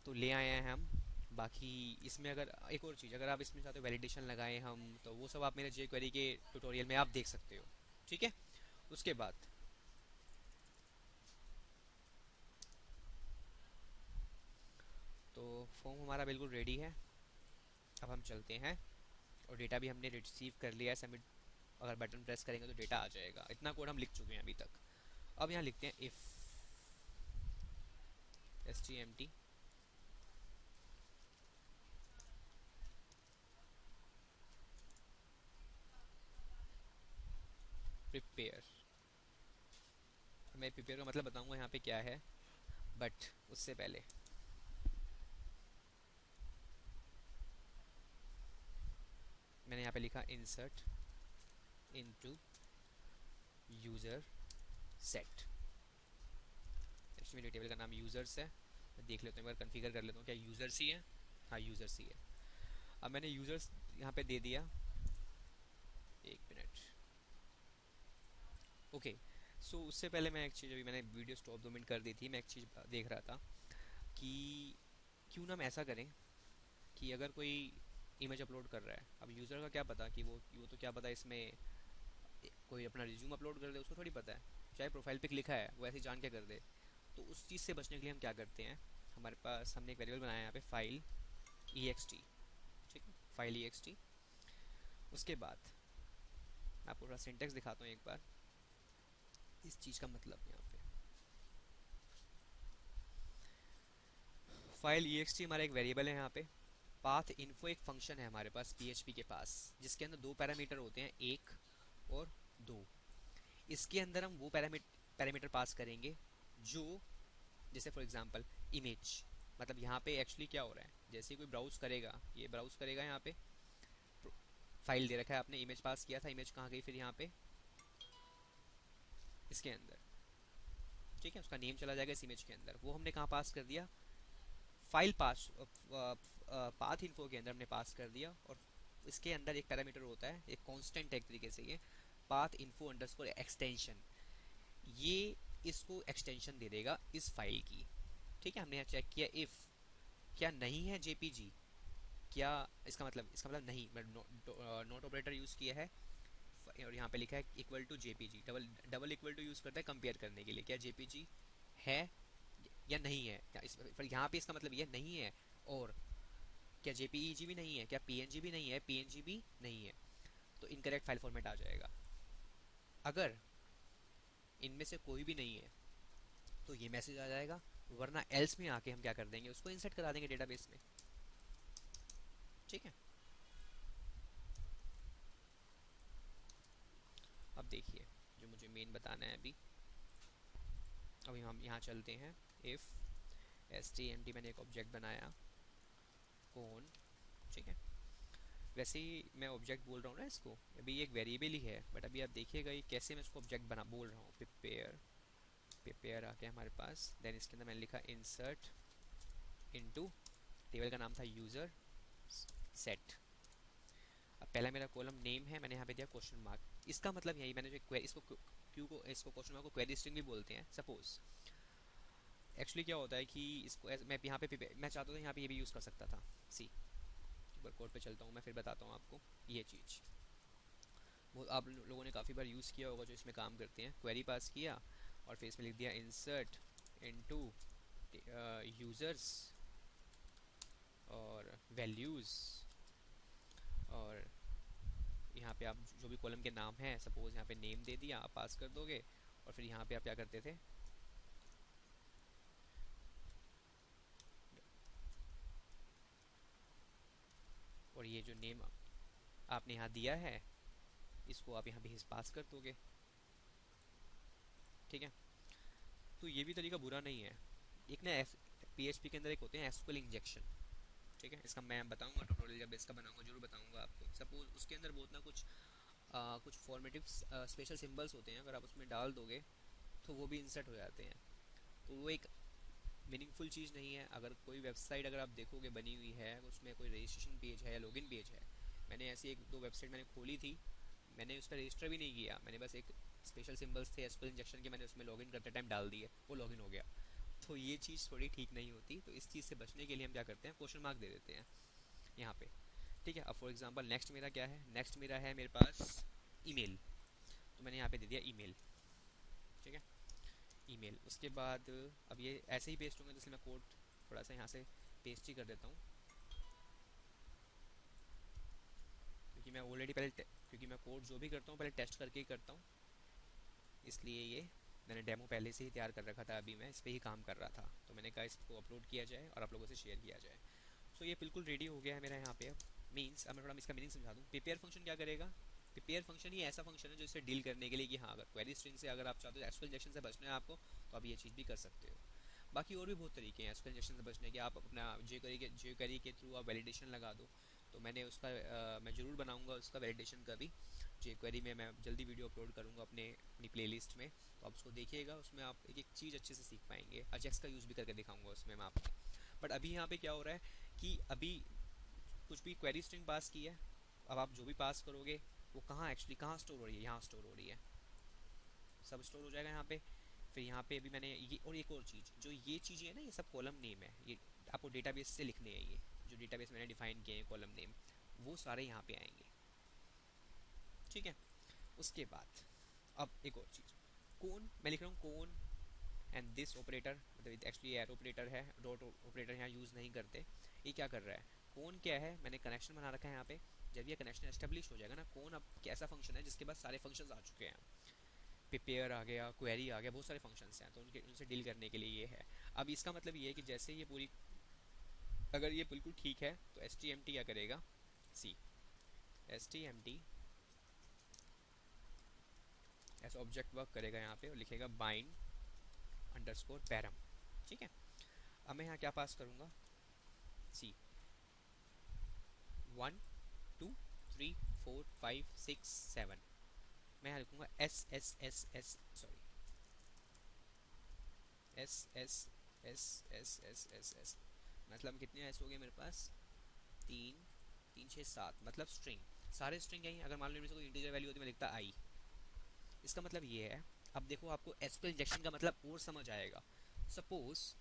तो ले आए हैं हम। बाकी इसमें अगर एक और चीज़, अगर आप इसमें चाहते हो वैलिडेशन लगाएं हम, तो वो सब आप मेरे जे क्वेरी के ट्यूटोरियल में आप देख सकते हो, ठीक है। उसके बाद तो फॉर्म हमारा बिल्कुल रेडी है, अब हम चलते हैं, और डेटा भी हमने रिसीव कर लिया है, सबमिट अगर बटन प्रेस करेंगे तो डेटा आ जाएगा। इतना कोड हम लिख चुके हैं अभी तक। अब यहाँ लिखते हैं इफ़ stmt प्रिपेयर। मैं प्रिपेयर का मतलब बताऊंगा यहाँ पे क्या है, बट उससे पहले मैंने यहाँ पे लिखा insert into user set. Actually table का नाम यूज़र्स है, मैं देख लेता हूँ एक बार, कन्फिगर कर लेता हूँ क्या यूज़र्स ही है, हाँ यूज़र्स ही है। अब मैंने यूज़र्स यहाँ पे दे दिया, एक मिनट। ओके, सो उससे पहले मैं एक चीज़, अभी मैंने वीडियो स्टॉप 2 मिनट कर दी थी, मैं एक चीज़ देख रहा था कि क्यों ना हम ऐसा करें कि अगर कोई इमेज अपलोड कर रहा है, अब यूज़र का क्या पता कि वो तो क्या पता इसमें कोई अपना रिज्यूम अपलोड कर दे, उसको थोड़ी पता है, चाहे प्रोफाइल पिक लिखा है वो ऐसे जान के कर दे। तो उस चीज़ से बचने के लिए हम क्या करते हैं, हमारे पास हमने एक वेरिएबल बनाया है यहाँ पे फाइल ext, ठीक है, फाइल ext। उसके बाद मैं आपको थोड़ा सिंटेक्स दिखाता हूँ एक बार, इस चीज़ का मतलब यहाँ पे फाइल ext हमारा एक वेरिएबल है यहाँ पे। पाथ इन्फो एक फंक्शन है हमारे पास पीएचपी के पास, जिसके अंदर दो पैरामीटर होते हैं, एक और दो। इसके अंदर हम वो पैरामीटर पास करेंगे जो, जैसे फॉर एग्जांपल इमेज, मतलब यहाँ पे एक्चुअली क्या हो रहा है, जैसे ही कोई ब्राउज करेगा, ये ब्राउज करेगा, यहाँ पे फाइल दे रखा है, आपने इमेज पास किया था, इमेज कहाँ गई फिर यहाँ पे इसके अंदर, ठीक है, उसका नेम चला जाएगा इस इमेज के अंदर। वो हमने कहाँ पास कर दिया, फाइल पास पाथ इन्फो के अंदर हमने पास कर दिया। और इसके अंदर एक पैरामीटर होता है, एक कांस्टेंट है एक तरीके से, ये पाथ इन्फो अंडरस्कोर एक्सटेंशन, ये इसको एक्सटेंशन दे देगा इस फाइल की। ठीक है, हमने यहाँ चेक किया इफ क्या नहीं है जेपीजी, क्या इसका मतलब नहीं, मैं नॉट ऑपरेटर यूज किया है और यहाँ पे लिखा है equal to JPG, double double equal to use करता है कंपेयर करने के लिए, क्या जेपीजी है या नहीं है। क्या इस पर यहाँ पे इसका मतलब ये नहीं है, और क्या जेपीईजी भी नहीं है, क्या पीएनजी भी नहीं है, पीएनजी भी नहीं है, तो इनकरेक्ट फाइल फॉर्मेट आ जाएगा। अगर इनमें से कोई भी नहीं है तो ये मैसेज आ जाएगा, वरना एल्स में आके हम क्या कर देंगे, उसको इंसर्ट करा देंगे डेटाबेस में। ठीक है, अब देखिए जो मुझे मेन बताना है अभी, अभी हम यहाँ चलते हैं। इफ stmt मैंने एक ऑब्जेक्ट बनाया कौन, ठीक है, वैसे ही मैं ऑब्जेक्ट बोल रहा हूँ ना इसको, अभी ये एक वेरिएबल ही है, बट अभी आप देखिएगा ये कैसे मैं इसको ऑब्जेक्ट बना बोल रहा हूँ। प्रिपेयर आके हमारे पास, देन इसके अंदर मैंने लिखा इंसर्ट इनटू, टेबल का नाम था यूजर सेट। अब पहला मेरा कॉलम नेम है, मैंने यहाँ पे दिया क्वेश्चन मार्क। इसका मतलब यही, मैंने जो इसको क्यू को, इसको क्वेश्चन मार्क को क्वेरी स्ट्रिंग भी बोलते हैं सपोज। एक्चुअली क्या होता है कि इसको मैं यहाँ पे मैं चाहता था यहाँ पे ये भी यूज़ कर सकता था। सी, एक बार कोड पे चलता हूँ मैं, फिर बताता हूँ आपको ये चीज़। वो आप लोगों ने काफ़ी बार यूज़ किया होगा जो इसमें काम करते हैं। क्वेरी पास किया और फिर इसमें लिख दिया इंसर्ट इनटू यूज़र्स और वैल्यूज़, और यहाँ पे आप जो भी कॉलम के नाम हैं, सपोज यहाँ पे नेम दे दिया, आप पास कर दोगे। और फिर यहाँ पे आप क्या करते थे, और ये जो नेम आपने यहाँ दिया है इसको आप यहाँ पे पास कर दोगे। ठीक है, तो ये भी तरीका बुरा नहीं है। एक ना पीएचपी के अंदर एक होते हैं एसक्यूएल इंजेक्शन। ठीक है, इसका मैं बताऊंगा ट्यूटोरियल, जब इसका बनाऊंगा जरूर बताऊंगा आपको। सपोज उसके अंदर बहुत ना कुछ फॉर्मेटिव स्पेशल सिंबल्स होते हैं, अगर आप उसमें डाल दोगे तो वो भी इंसर्ट हो जाते हैं। तो वो एक मीनिंगफुल चीज़ नहीं है। अगर कोई वेबसाइट अगर आप देखोगे बनी हुई है, उसमें कोई रजिस्ट्रेशन पेज है या लॉगिन पेज है, मैंने ऐसी एक दो वेबसाइट मैंने खोली थी, मैंने उस पर रजिस्टर भी नहीं किया, मैंने बस एक स्पेशल सिंबल्स थे एसक्यूएल इंजेक्शन के, मैंने उसमें लॉगिन करते टाइम डाल दिए, वो लॉगिन हो गया। तो ये चीज़ थोड़ी ठीक नहीं होती। तो इस चीज़ से बचने के लिए हम क्या करते हैं, क्वेश्चन मार्क दे देते हैं यहाँ पे। ठीक है, अब फॉर एग्जांपल नेक्स्ट मेरा क्या है, नेक्स्ट मेरा है मेरे पास ईमेल, तो मैंने यहाँ पे दे दिया ईमेल। ठीक है, ईमेल। उसके बाद अब ये ऐसे ही पेस्ट होंगे, तो इसलिए मैं कोड थोड़ा सा यहाँ से पेस्ट ही कर देता हूँ, क्योंकि मैं ऑलरेडी क्योंकि मैं कोड जो भी करता हूँ पहले टेस्ट करके ही करता हूँ, इसलिए ये मैंने डेमो पहले से ही तैयार कर रखा था, अभी मैं इस पर ही काम कर रहा था, तो मैंने कहा इसको अपलोड किया जाए और आप लोगों से शेयर किया जाए। सो ये बिल्कुल रेडी हो गया है मेरा यहाँ पे। अब मीन्स, अब मैं थोड़ा इसका मीनिंग समझा दूँ। प्रिपेयर फंक्शन क्या करेगा, प्रिपेयर फंक्शन ही ऐसा फंक्शन है जो इसे डील करने के लिए कि हाँ, अगर क्वेरी स्ट्रिंग से अगर आप चाहते हो एसक्यूएल इंजेक्शन से बचना है आपको, तो आप ये चीज़ भी कर सकते हो। बाकी और भी बहुत तरीके हैं एसक्यूएल इंजेक्शन से बचने के। आप अपना जे के थ्रू आप वैलिडेशन लगा दो, तो मैंने उसका मैं ज़रूर बनाऊंगा उसका वैलिडेशन का भी। जे क्वेरी में मैं जल्दी वीडियो अपलोड करूंगा अपनी प्लेलिस्ट में, तो आप उसको देखिएगा, उसमें आप एक एक चीज़ अच्छे से सीख पाएंगे। अजेक्स का यूज़ भी करके दिखाऊंगा उसमें मैं आपको। बट अभी यहाँ पे क्या हो रहा है कि अभी कुछ भी क्वेरी स्ट्रिंग पास की है, अब आप जो भी पास करोगे वो कहाँ एक्चुअली कहाँ स्टोर हो रही है, यहाँ स्टोर हो रही है, सब स्टोर हो जाएगा यहाँ पे। फिर यहाँ पे अभी मैंने ये, और एक और चीज़, जो ये चीज़ें है ना, ये सब कॉलम नेम है, ये आपको डेटाबेस से लिखने हैं, ये जो डेटाबेस मैंने डिफाइन किए हैं कॉलम नेम, वो सारे यहाँ पे आएंगे। ठीक है, उसके बाद अब एक और चीज़, कौन मैं लिख रहा हूँ, कौन एंड दिस ऑपरेटर, मतलब एक्चुअली एरो ऑपरेटर है, डॉट ऑपरेटर यहाँ यूज़ नहीं करते। ये क्या कर रहा है, कौन क्या है, मैंने कनेक्शन बना रखा है यहाँ पे। जब ये कनेक्शन एस्टेब्लिश हो जाएगा ना, कौन अब कैसा फंक्शन है जिसके बाद सारे फंक्शंस आ चुके हैं, प्रिपेयर आ गया, क्वेरी आ गया, बहुत सारे फंक्शंस हैं, तो उनसे डील करने के लिए ये है। अब इसका मतलब ये है कि जैसे ये पूरी, अगर ये बिल्कुल ठीक है तो एस टी एम टी क्या करेगा, C S T M T ऐसा ऑब्जेक्ट वर्क करेगा यहाँ पे और लिखेगा बाइंड अंडरस्कोर पैरम। ठीक है, अब मैं यहाँ क्या पास करूँगा, सी 1 2 3 4 5 6 7, मैं यहाँ लिखूँगा S S S S, sorry S S S S S S S, मतलब कितने एस हो गए मेरे पास, तीन, तीन छः सात, मतलब स्ट्रिंग, सारे स्ट्रिंग यहीं। अगर मान लो मेरे से कोई इंटीजर वैल्यू होती मैं लिखता आई। इसका मतलब ये है, अब देखो आपको एसक्यूएल इंजेक्शन का मतलब और समझ आएगा। सपोज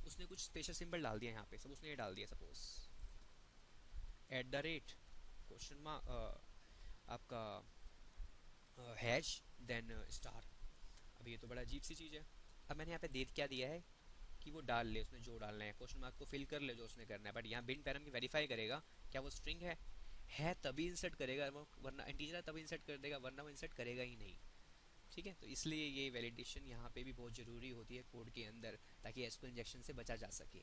उसने कुछ स्पेशल सिंबल डाल दिया यहाँ पे, सब उसने ये डाल दिया, suppose at the rate, question mark, आपका हैश, देन स्टार। अब ये तो बड़ा अजीब सी चीज़ है। अब मैंने यहाँ पे दे क्या दिया है कि वो डाल ले, उसने जो डालना है, क्वेश्चन मार्क को फिल कर ले जो उसने करना है, बट यहाँ बिन पैरम की वेरीफाई करेगा क्या वो स्ट्रिंग है तभी इंसर्ट करेगा वो, वरना इंटीजर है तभी इंसर्ट कर देगा, वरना वो इंसर्ट करेगा ही नहीं। ठीक है, तो इसलिए ये वैलिडेशन यहाँ पे भी बहुत ज़रूरी होती है कोड के अंदर, ताकि एसक्यूएल इंजेक्शन से बचा जा सके।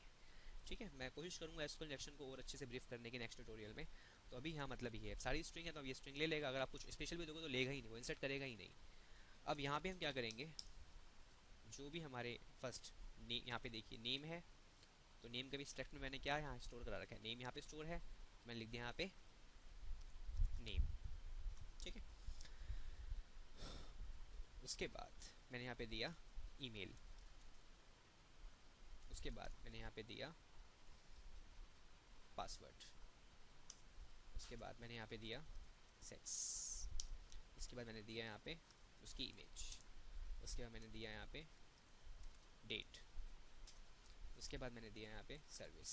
ठीक है, मैं कोशिश करूंगा एसक्यूएल इंजेक्शन को और अच्छे से ब्रीफ करने की नेक्स्ट ट्यूटोरियल में। तो अभी यहाँ मतलब ये है, सारी स्ट्रिंग है तो अब ये स्ट्रिंग ले लेगा, अगर आप कुछ स्पेशल भी दोगे तो लेगा ही नहीं, वो इंसर्ट करेगा ही नहीं। अब यहाँ पे हम क्या करेंगे, जो भी हमारे फर्स्ट यहाँ पे देखिए नेम है, तो नेम का भी स्ट्रक्ट में मैंने क्या यहाँ स्टोर करा रखा है, नेम यहाँ पे स्टोर है, तो मैंने लिख दिया यहाँ पे नेम। ठीक है, उसके बाद मैंने यहाँ पे दिया ईमेल, उसके बाद मैंने यहाँ पे दिया पासवर्ड, उसके बाद मैंने यहाँ पे दिया सेक्स, उसके बाद मैंने दिया यहाँ पे उसकी इमेज, उसके बाद मैंने दिया यहाँ पे डेट, उसके बाद मैंने दिया यहाँ पे सर्विस।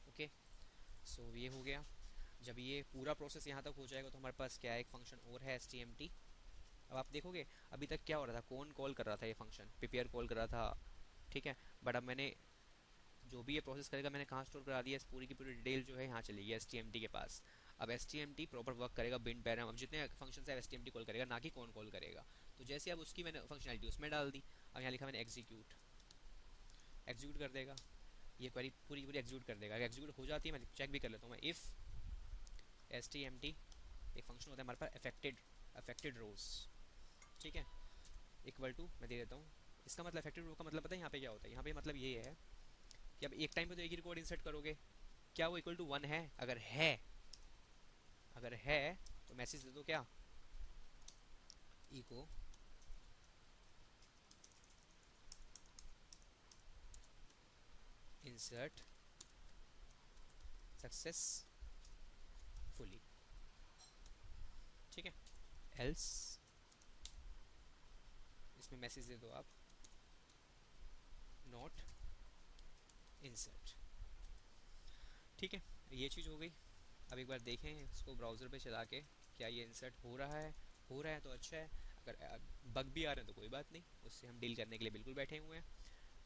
ओके, सो ये हो गया। जब ये पूरा प्रोसेस यहाँ तक हो जाएगा तो हमारे पास क्या है, एक फंक्शन और है stmt। अब आप देखोगे अभी तक क्या हो रहा था, कौन कॉल कर रहा था, ये फंक्शन प्रिपेयर कॉल कर रहा था। ठीक है, बट अब मैंने जो भी ये प्रोसेस करेगा मैंने कहाँ स्टोर करा दिया, इस पूरी की पूरी डिटेल जो है यहाँ चलेगी एसटीएमटी के पास। अब एसटीएमटी प्रॉपर वर्क करेगा बिन पैराम, अब जितने फंक्शन है एसटीएमटी कॉल करेगा, ना कि कौन कॉल करेगा। तो जैसे अब उसकी मैंने फंक्शनलिटी उसमें डाल दी, अब यहाँ लिखा मैंने एग्जीक्यूट, एग्जीक्यूट कर देगा, ये क्वेरी पूरी पूरी एग्जीक्यूट कर देगा। अगर एग्जीक्यूट हो जाती है मैं चेक भी कर लेता हूँ, मैं इफ़ एसटीएमटी, एक फंक्शन होता है हमारे पास अफेक्टेड, अफेक्टेड रोज। ठीक है, इक्वल टू मैं दे देता हूँ, इसका मतलब अफेक्टेड रो का मतलब पता है यहाँ पे क्या होता है, यहाँ पे मतलब ये है कि अब एक टाइम पे तो एक ही रिकॉर्ड इंसर्ट करोगे, क्या वो इक्वल टू वन है, अगर है, अगर है तो मैसेज दे दो क्या, इको इंसर्ट सक्सेसफुली। ठीक है, एल्स इसमें मैसेज दे दो आप नॉट इंसर्ट। ठीक है, ये चीज़ हो गई। अब एक बार देखें इसको ब्राउज़र पे चला के, क्या ये इंसर्ट हो रहा है, हो रहा है तो अच्छा है, अगर बग भी आ रहे हैं तो कोई बात नहीं, उससे हम डील करने के लिए बिल्कुल बैठे हुए हैं।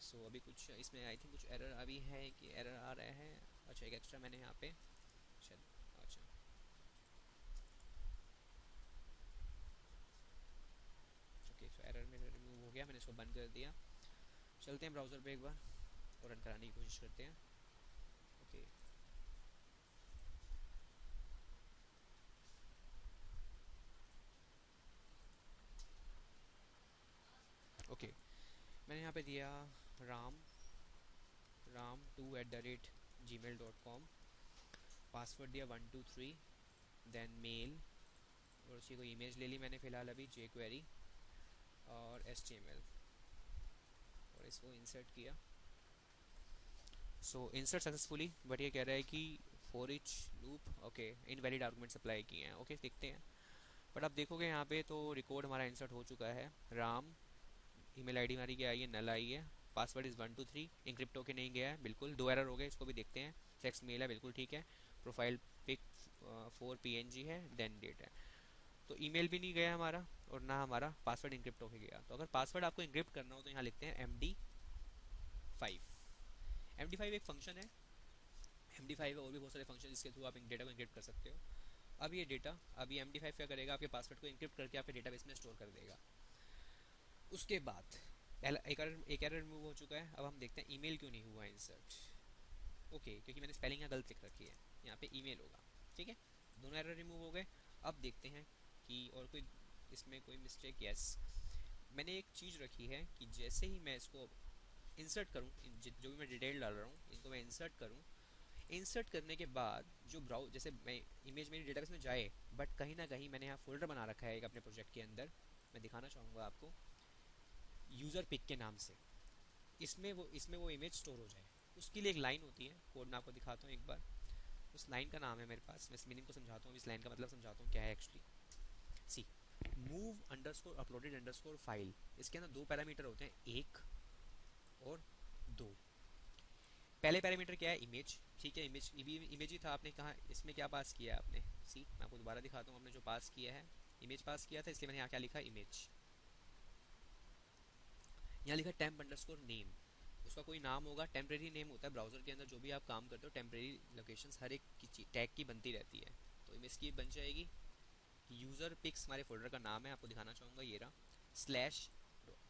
सो अभी कुछ इसमें आई थिंक कुछ एरर अभी है कि एरर आ रहा है। अच्छा, एक एक्स्ट्रा मैंने यहाँ पे शायद, अच्छा ओके, सो एरर मेरा रिमूव हो गया, मैंने इसको बंद कर दिया। चलते हैं ब्राउज़र पे एक बार और रन कराने की कोशिश करते हैं। ओके, ओके, मैंने यहाँ पे दिया राम, ram2@gmail.com, पासवर्ड दिया 123, देन मेल, और उसी को इमेज ले ली मैंने फ़िलहाल अभी jQuery और HTML, और इसको इंसर्ट किया। सो इंसर्ट सक्सेसफुली, बट ये कह रहा है कि for each loop, okay invalid arguments apply किए हैं। ओके, देखते हैं। बट आप देखोगे यहाँ पे तो रिकॉर्ड हमारा इंसर्ट हो चुका है, राम, ईमेल आईडी हमारी क्या आई है, नल आई है, पासवर्ड इज़ 123, इंक्रिप्ट होके नहीं गया है, बिल्कुल दो एरर हो गए, इसको भी देखते हैं। सेक्स मेल है, बिल्कुल ठीक है, प्रोफाइल पिक 4 PNG है, देन डेट है, तो ईमेल भी नहीं गया हमारा और ना हमारा पासवर्ड इंक्रिप्ट होके गया। तो अगर पासवर्ड आपको इंक्रिप्ट करना हो तो यहाँ लिखते हैं MD5। MD5 एक फंक्शन है, MD5 है और भी बहुत सारे फंक्शन जिसके थ्रू आप डेटा को इंक्रिप्ट कर सकते हो। अब ये डेटा, अब ये MD5 क्या करेगा, आपके पासवर्ड को इंक्रिप्ट करके आपके डेटाबेस में स्टोर कर देगा। उसके बाद एक एरर रिमूव हो चुका है। अब हम देखते हैं ईमेल क्यों नहीं हुआ इंसर्ट। ओके, क्योंकि मैंने स्पेलिंग यहाँ गलत लिख रखी है, यहाँ पे ईमेल होगा। ठीक है, दोनों एरर रिमूव हो गए। अब देखते हैं कि और कोई इसमें कोई मिस्टेक। यस, मैंने एक चीज़ रखी है कि जैसे ही मैं इसको इंसर्ट करूँ, जो भी मैं डिटेल डाल रहा हूँ इनको मैं इंसर्ट करूँ, इंसर्ट करने के बाद जो ब्राउज जैसे मैं इमेज मेरी डेटाबेस में जाए, बट कहीं ना कहीं मैंने यहाँ फोल्डर बना रखा है एक अपने प्रोजेक्ट के अंदर, मैं दिखाना चाहूँगा आपको, यूज़र पिक के नाम से। इसमें वो इमेज स्टोर हो जाए, उसके लिए एक लाइन होती है, कोड मैं आपको दिखाता हूँ एक बार। उस लाइन का नाम है मेरे पास, मैं इस मीनिंग को समझाता हूँ, इस लाइन का मतलब समझाता हूँ क्या है actually. See move underscore uploaded underscore file, इसके अंदर दो पैरामीटर होते हैं, एक और दो। पहले पैरामीटर क्या है, इमेज। ठीक है, इमेज ही था, आपने कहा इसमें क्या पास किया है आपने। सी मैं आपको दोबारा दिखाता हूँ, आपने जो पास किया है इमेज पास किया था, इसलिए मैंने यहाँ क्या लिखा, इमेज। यहाँ लिखा टेम्प अंडरस्कोर नेम, उसका कोई नाम होगा, टेम्परेरी नेम होता है ब्राउजर के अंदर, जो भी आप काम करते हो टेम्परेरी लोकेशंस हर एक की टैग की बनती रहती है। तो इमेज की बन जाएगी, यूज़र पिक्स हमारे फोल्डर का नाम है, आपको दिखाना चाहूँगा, ये रहा, स्लैश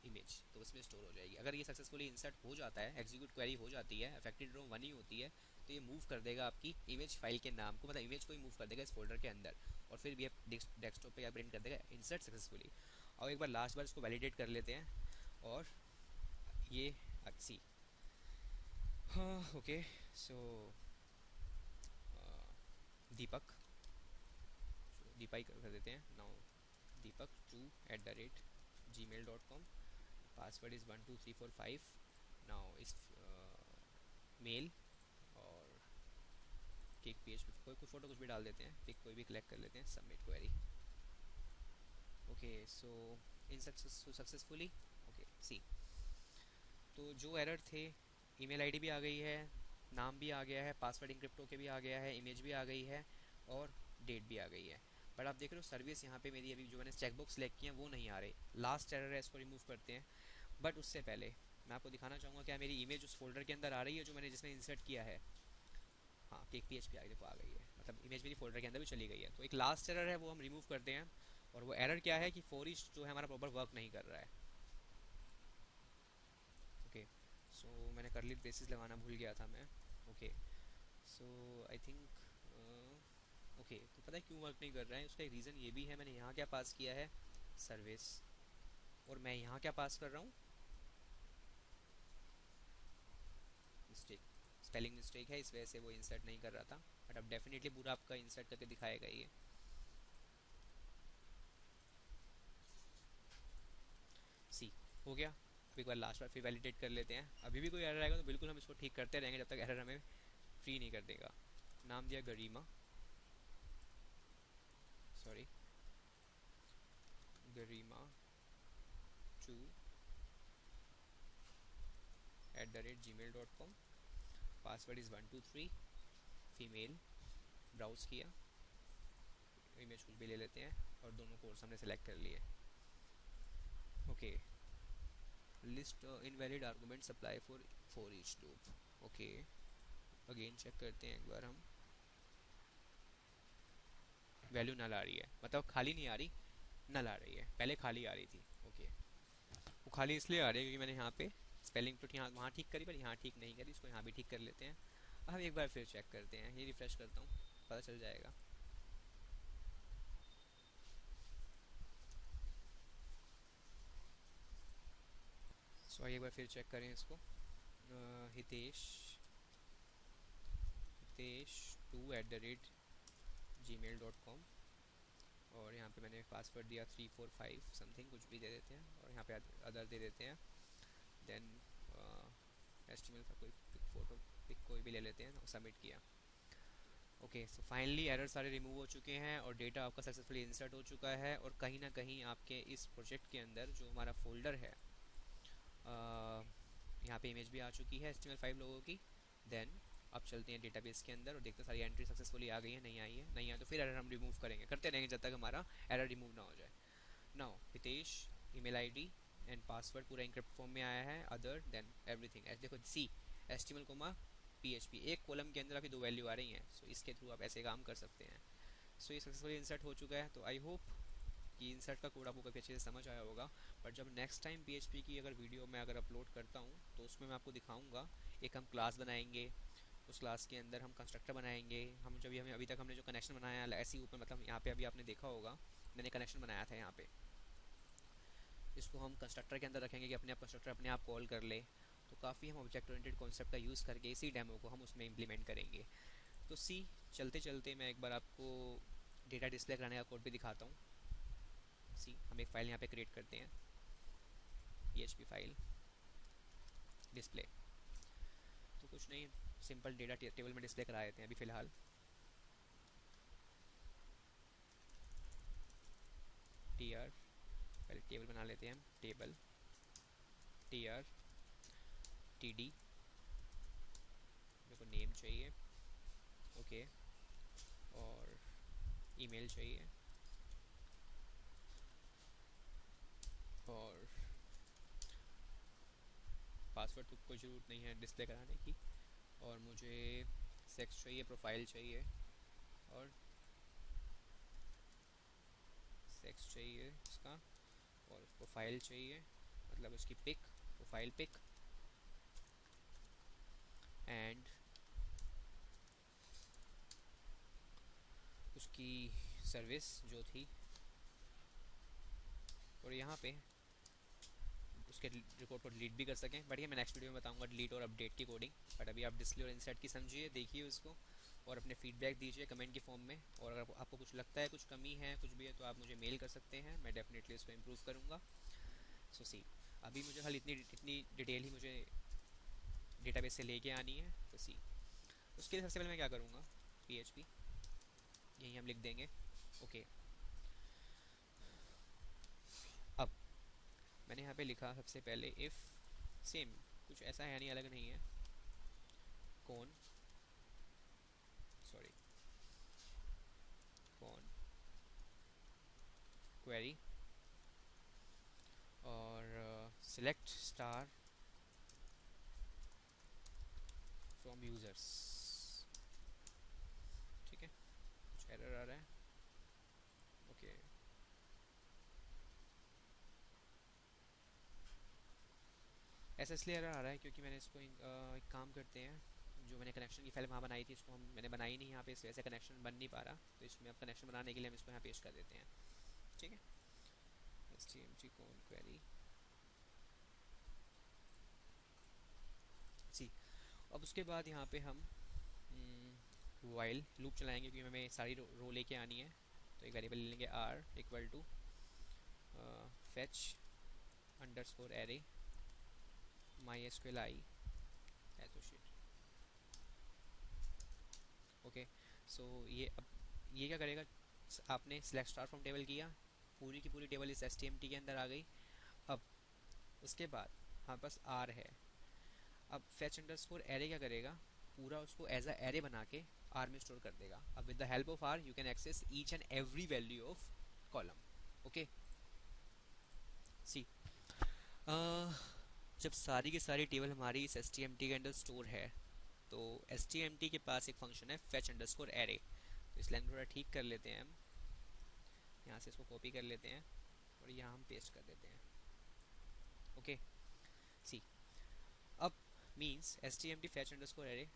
इमेज, तो उसमें स्टोर हो जाएगी। अगर ये सक्सेसफुली इंसर्ट हो जाता है, एग्जीक्यूट क्वेरी हो जाती है, अफेक्टेड रो 1 ही होती है, तो ये मूव कर देगा आपकी इमेज फाइल के नाम को, मतलब इमेज को ही मूव कर देगा इस फोल्डर के अंदर, और फिर भी डेस्कटॉप पे प्रिंट कर देगा इंसर्ट सक्सेसफुली। और एक बार लास्ट बार इसको वैलिडेट कर लेते हैं, और ये सी, हाँ ओके। सो दीपक, दीपा कर देते हैं now, dipak2@gmail.com, password is 12345। Now इस मेल और केक पेज पे कोई फोटो कुछ भी डाल देते हैं, पिक कोई भी कलेक्ट कर लेते हैं, सबमिट क्वेरी। ओके सो इन सक्सेसफुली, ओके सी, तो जो एरर थे, ईमेल आईडी भी आ गई है, नाम भी आ गया है, पासवर्ड इंक्रिप्ट होके भी आ गया है, इमेज भी आ गई है, और डेट भी आ गई है। बट आप देख रहे हो सर्विस यहाँ पे मेरी अभी जो मैंने चेकबॉक्स सेलेक्ट किया है वो नहीं आ रही, लास्ट एरर है, इसको रिमूव करते हैं। बट उससे पहले मैं आपको दिखाना चाहूँगा क्या मेरी इमेज उस फोल्डर के अंदर आ रही है जो मैंने जिसमें इंसर्ट किया है। हाँ केक पी एच पी देखो आ गई है, मतलब इमेज मेरी फोल्डर के अंदर भी चली गई है। तो एक लास्ट एरर है वो हम रिमूव करते हैं, और वो एरर क्या है कि फोर ईच जो है हमारा प्रॉपर वर्क नहीं कर रहा है। ओके सो मैंने करली ब्रेसेस लगाना भूल गया था मैं। Okay so I think okay, तो पता है क्यों वर्क नहीं कर रहा है, उसका एक रीज़न ये भी है, मैंने यहाँ क्या पास किया है, सर्विस, और मैं यहाँ क्या पास कर रहा हूँ, मिस्टेक, स्पेलिंग मिस्टेक है, इस वजह से वो इंसर्ट नहीं कर रहा था। बट अब डेफिनेटली पूरा आपका इंसर्ट करके दिखाएगा ये। सी हो गया। अब एक बार लास्ट बार फिर वैलिडेट कर लेते हैं, अभी भी कोई एरर आएगा तो बिल्कुल हम इसको ठीक करते रहेंगे जब तक एरर हमें फ्री नहीं कर देगा। नाम दिया Garima, sorry Garima 2@gmail.com, password is 123, female, browse किया, इमेज कुछ भी ले लेते हैं, और दोनों कोर्स हमने सेलेक्ट कर लिए। Okay list invalid argument supply for each loop. Okay again check करते हैं एक बार हम, वैल्यू नल आ रही है, मतलब खाली नहीं आ रही, नल आ रही है, पहले खाली आ रही थी। ओके वो खाली इसलिए आ रही है क्योंकि मैंने यहाँ पे स्पेलिंग तो यहाँ वहाँ ठीक करी पर यहाँ ठीक नहीं करी, इसको यहाँ भी ठीक कर लेते हैं। अब एक बार फिर चेक करते हैं, ये रिफ्रेश करता हूँ, पता चल जाएगा। सो एक बार फिर चेक करें इसको, हितेश हितेश 2@gmail.com, और यहाँ पे मैंने पासवर्ड दिया 345 समथिंग कुछ भी दे देते हैं, और यहाँ पे अदर दे देते हैं। देन एस्टिमेल का कोई पिक फोटो पिक कोई भी ले लेते हैं और सबमिट किया। ओके सो फाइनली एरर सारे रिमूव हो चुके हैं और डेटा आपका सक्सेसफुली इंसर्ट हो चुका है, और कहीं ना कहीं आपके इस प्रोजेक्ट के अंदर जो हमारा फोल्डर है, यहाँ पे इमेज भी आ चुकी है HTML5 लोगों की। देन अब चलते हैं डेटाबेस के अंदर और देखते हैं सारी एंट्री सक्सेसफुली आ गई है, नहीं आई है, नहीं आए तो फिर एरर हम रिमूव करेंगे, करते रहेंगे जब तक हमारा एरर रिमूव ना हो जाए। Now Hitesh email ID and password पूरा इंक्रिप्ट फॉर्म में आया है, अदर देन एवरीथिंग, देखो सी HTML कोमा PHP, एक कॉलम के अंदर आपकी दो वैल्यू आ रही हैं, सो इसके थ्रू आप ऐसे काम कर सकते हैं। सो ये सक्सेसफुली इंसर्ट हो चुका है, तो आई होप कि इंसर्ट का कोड आपको काफ़ी अच्छे से समझ आया होगा। बट जब नेक्स्ट टाइम PHP की अगर वीडियो मैं अगर अपलोड करता हूँ तो उसमें मैं आपको दिखाऊंगा, एक हम क्लास बनाएंगे, उस क्लास के अंदर हम कंस्ट्रक्टर बनाएंगे, हम जब हमें अभी तक हमने जो कनेक्शन बनाया है ऐसे ही ऊपर, मतलब यहाँ पे अभी आपने देखा होगा मैंने कनेक्शन बनाया था यहाँ पे, इसको हम कंस्ट्रक्टर के अंदर रखेंगे कि अपने आप कंस्ट्रक्टर अपने आप कॉल कर ले, तो काफ़ी हम ऑब्जेक्ट ओरिएंटेड कॉन्सेप्ट का यूज़ करके इसी डेमो को हम उसमें इम्प्लीमेंट करेंगे। तो सी, चलते चलते मैं एक बार आपको डेटा डिस्प्ले कराने का कोड भी दिखाता हूँ। सी, हम एक फ़ाइल यहाँ पे क्रिएट करते हैं, PHP फाइल डिस्प्ले। तो कुछ नहीं, सिंपल डेटा टेबल में डिस्प्ले करा देते हैं अभी फ़िलहाल। TR, पहले टेबल बना लेते हैं हम, टेबल TR TD, मेरे को नेम चाहिए, ओके, और ईमेल चाहिए, और पासवर्ड तो कोई ज़रूरत नहीं है डिस्प्ले कराने की, और मुझे सेक्स चाहिए, प्रोफाइल चाहिए, और सेक्स चाहिए इसका, और प्रोफाइल चाहिए, मतलब उसकी पिक, प्रोफाइल पिक, एंड उसकी सर्विस जो थी। और यहाँ पे उसके रिकॉर्ड को डिलीट भी कर सकें, बट ये मैं नेक्स्ट वीडियो में बताऊंगा डिलीट और अपडेट की कोडिंग। बट अभी आप डिस्प्ले और इंसर्ट की समझिए, देखिए उसको, और अपने फीडबैक दीजिए कमेंट की फॉर्म में। और अगर आपको कुछ लगता है, कुछ कमी है, कुछ भी है, तो आप मुझे मेल कर सकते हैं, मैं डेफिनेटली उसको इम्प्रूव करूँगा। सो सी, अभी मुझे खाली इतनी इतनी डिटेल ही मुझे डेटाबेस से लेके आनी है। तो सी, उसके लिए सबसे पहले मैं क्या करूँगा, PHP यही हम लिख देंगे, ओके। अब मैंने यहाँ पे लिखा सबसे पहले इफ़, सेम, कुछ ऐसा है नहीं, अलग नहीं है, कौन, सॉरी, कौन क्वेरी, और सिलेक्ट स्टार फ्रॉम यूज़र्स। ठीक है, कुछ एरर आ रहा है, ओके। ऐसा इसलिए एरर आ रहा है क्योंकि मैंने इसको एक काम करते हैं, जो मैंने कनेक्शन की फाइल वहाँ बनाई थी, इसको हम मैंने बनाई नहीं यहाँ पे, इस वजह से कनेक्शन बन नहीं पा रहा। तो इसमें अब कनेक्शन बनाने के लिए हम इसको यहाँ पेश कर देते हैं, ठीक है। HTML कौन क्वेरी, सी। अब उसके बाद यहाँ पे हम वाइल लूप चलाएंगे, क्योंकि हमें सारी रो लेके आनी है। तो एक वेरिएबल ले लेंगे R equal to fetch underscore array MySQL associate, okay. So ये अब ये क्या करेगा, आपने सिलेक्ट स्टार फ्रॉम टेबल किया, पूरी की पूरी टेबल इस STMT के अंदर आ गई। अब उसके बाद हमारे पास आर है। अब फेच अंडरस्कोर एरे क्या करेगा, पूरा उसको एज अ एरे बना के आर में स्टोर कर देगा। अब with the help of R you can access each and every value of column, okay. See, जब सारी की सारी टेबल हमारी इस STMT के अंदर स्टोर है, तो STMT के पास एक फंक्शन है फेच अंडरस्कोर एरे। तो इस लाइन थोड़ा ठीक कर लेते हैं हम, यहाँ से इसको कॉपी कर लेते हैं और यहाँ हम पेस्ट कर देते हैं, ओके। सी, अब means STMT fetch underscore array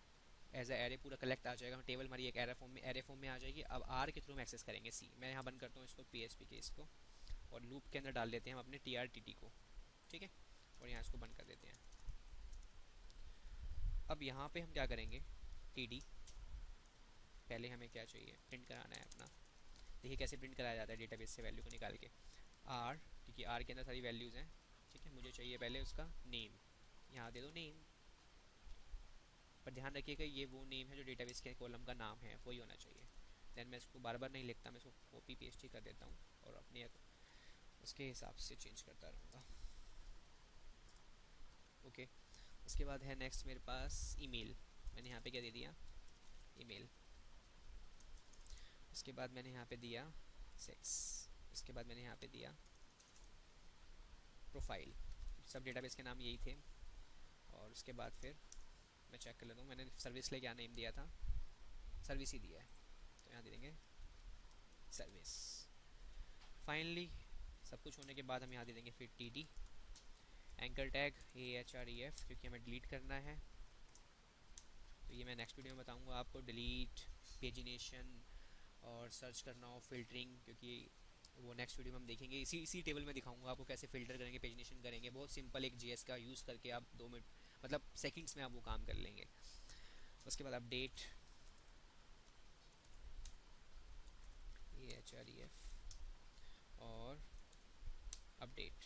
as a array पूरा कलेक्ट आ जाएगा, टेबल हमारी एक एरे फॉर्म में आ जाएगी। अब आर के थ्रू हम एक्सेस करेंगे। सी, मैं यहाँ बंद करता हूँ इसको, PHP के इसको, और लूप के अंदर डाल देते हैं हम अपने TRTT को, ठीक है, और यहाँ इसको बंद कर देते हैं। अब यहाँ पे हम क्या करेंगे, TD, पहले हमें क्या चाहिए, प्रिंट कराना है अपना। देखिए कैसे प्रिंट कराया जाता है डेटाबेस से वैल्यू को निकाल के, आर, क्योंकि आर के अंदर सारी वैल्यूज़ हैं, ठीक है। मुझे चाहिए पहले उसका नेम, यहाँ दे दो नेम, पर ध्यान रखिएगा ये वो नेम है जो डेटाबेस के कॉलम का नाम है, वही होना चाहिए। दैन मैं इसको बार बार नहीं लिखता, मैं इसको कॉपी पेस्ट ही कर देता हूँ और अपने उसके हिसाब से चेंज करता रहूँगा, ओके। उसके बाद है नेक्स्ट मेरे पास ईमेल, मैंने यहाँ पे क्या दे दिया, ईमेल। उसके बाद मैंने यहाँ पे दिया सेक्स, उसके बाद मैंने यहाँ पे दिया प्रोफाइल, सब डेटाबेस के नाम यही थे। और उसके बाद फिर मैं चेक कर लेता हूँ, मैंने सर्विस ले क्या नेम दिया था, सर्विस ही दिया है, तो यहाँ दे देंगे सर्विस। फाइनली सब कुछ होने के बाद हम यहाँ दे देंगे फिर TD एंकर टैग AHREF, क्योंकि हमें डिलीट करना है। तो ये मैं नेक्स्ट वीडियो में बताऊँगा आपको, डिलीट, पेजिनेशन, और सर्च करना हो, फिल्टरिंग, क्योंकि वो नेक्स्ट वीडियो में हम देखेंगे। इसी इसी टेबल में दिखाऊंगा आपको कैसे फिल्टर करेंगे, पेजिनेशन करेंगे। बहुत सिंपल एक JS का यूज़ करके आप 2 मिनट मतलब सेकंड्स में आप वो काम कर लेंगे। उसके बाद अपडेट EHREF और अपडेट।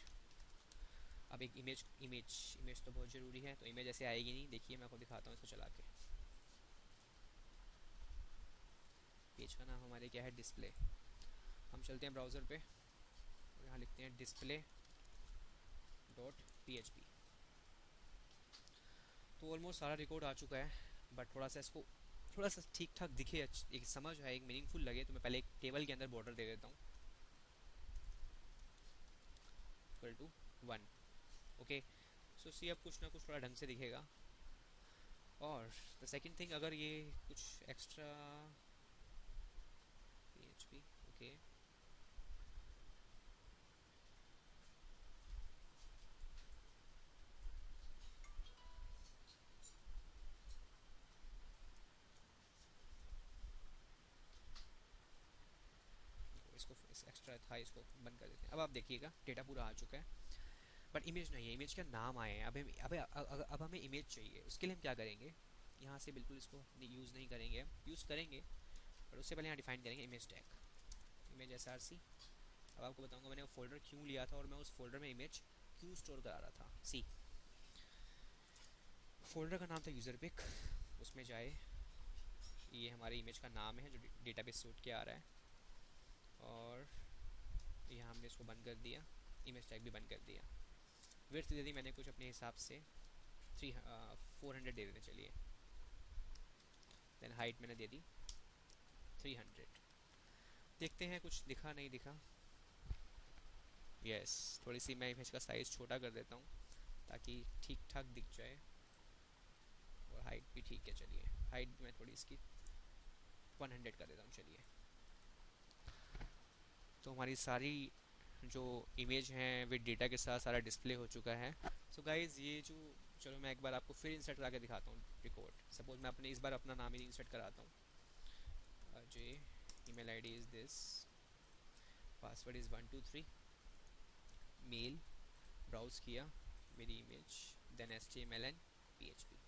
अब एक इमेज इमेज इमेज तो बहुत ज़रूरी है, तो इमेज ऐसे आएगी नहीं, देखिए मैं आपको दिखाता हूँ इसको चला के। पेज का नाम हमारे क्या है, डिस्प्ले। हम चलते हैं ब्राउज़र पे और यहाँ लिखते हैं डिस्प्ले डॉट PHP। तो ऑलमोस्ट सारा रिकॉर्ड आ चुका है, बट थोड़ा सा इसको थोड़ा सा ठीक ठाक दिखे, एक समझ आए, एक मीनिंगफुल लगे, तो मैं पहले एक टेबल के अंदर बॉर्डर दे देता हूँ इक्वल टू 1। ओके, सो सी अब कुछ ना कुछ थोड़ा ढंग से दिखेगा। और द सेकंड थिंग, अगर ये कुछ एक्स्ट्रा PHP, ओके, इसको इस एक्स्ट्रा था इसको बंद कर देते हैं। अब आप देखिएगा डेटा पूरा आ चुका है, बट इमेज नहीं है, इमेज का नाम आए हैं। अब हमें इमेज चाहिए, उसके लिए हम क्या करेंगे, यहाँ से बिल्कुल इसको यूज़ नहीं करेंगे, यूज़ करेंगे पर उससे पहले यहाँ डिफाइन करेंगे इमेज टैग, इमेज SRC। अब आपको बताऊंगा मैंने वो फोल्डर क्यों लिया था और मैं उस फोल्डर में इमेज क्यों स्टोर करा रहा था। सी, फोल्डर का नाम था यूज़र पिक, उसमें जाए, ये हमारे इमेज का नाम है जो डेटाबेस से उठ के आ रहा है, और यहाँ हमने इसको बंद कर दिया, इमेज टैग भी बंद कर दिया। विड्थ दे दी मैंने कुछ अपने हिसाब से 400 दे देते चलिए। देन हाइट मैंने दे दी 300। देखते हैं कुछ दिखा नहीं दिखा। यस, थोड़ी सी मैं इमेज का साइज़ छोटा कर देता हूँ ताकि ठीक ठाक दिख जाए, और हाइट भी ठीक है, चलिए हाइट भी मैं थोड़ी इसकी 100 कर देता हूँ चलिए। तो हमारी सारी जो इमेज हैं विद डेटा के साथ सारा डिस्प्ले हो चुका है। सो गाइज ये जो, चलो मैं एक बार आपको फिर इंसर्ट करा के दिखाता हूँ रिकॉर्ड। सपोज मैं अपने इस बार अपना नाम ही इंसर्ट कराता हूँ, Ajay, email ID is this, password is 123, mail, browse किया मेरी image, then HTML and PHP,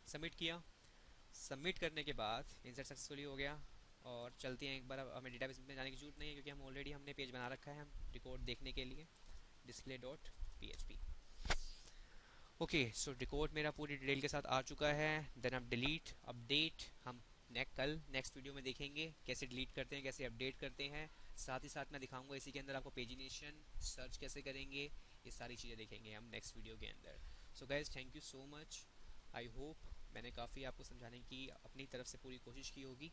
submit किया। सबमिट करने के बाद इंसर्ट सक्सेसफुली हो गया। और चलते हैं एक बार, अब हमें डेटाबेस में जाने की जरूरत नहीं है क्योंकि हम ऑलरेडी हमने पेज बना रखा है हम रिकॉर्ड देखने के लिए, डिस्प्ले डॉट PHP। ओके, सो रिकॉर्ड मेरा पूरी डिटेल के साथ आ चुका है। देन अब डिलीट अपडेट हम कल नेक्स्ट वीडियो में देखेंगे कैसे डिलीट करते हैं, कैसे अपडेट करते हैं। साथ ही साथ मैं दिखाऊंगा इसी के अंदर आपको पेजिनेशन सर्च कैसे करेंगे, ये सारी चीज़ें देखेंगे हम नेक्स्ट वीडियो के अंदर। So guys thank you so much, I hope मैंने काफ़ी आपको समझाने की अपनी तरफ से पूरी कोशिश की होगी।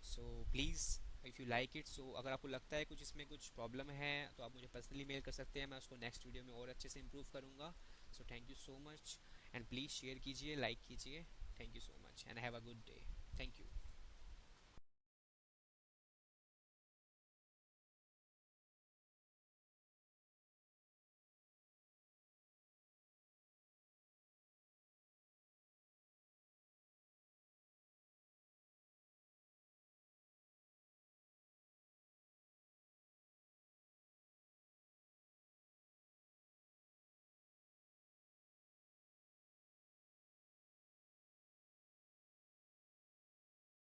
So please if you like it, so अगर आपको लगता है कुछ इसमें कुछ प्रॉब्लम है तो आप मुझे पर्सनली मेल कर सकते हैं, मैं उसको नेक्स्ट वीडियो में और अच्छे से इम्प्रूव करूँगा। So thank you so much, and please share कीजिए, लाइक कीजिए। Thank you so much and have a good day. Thank you.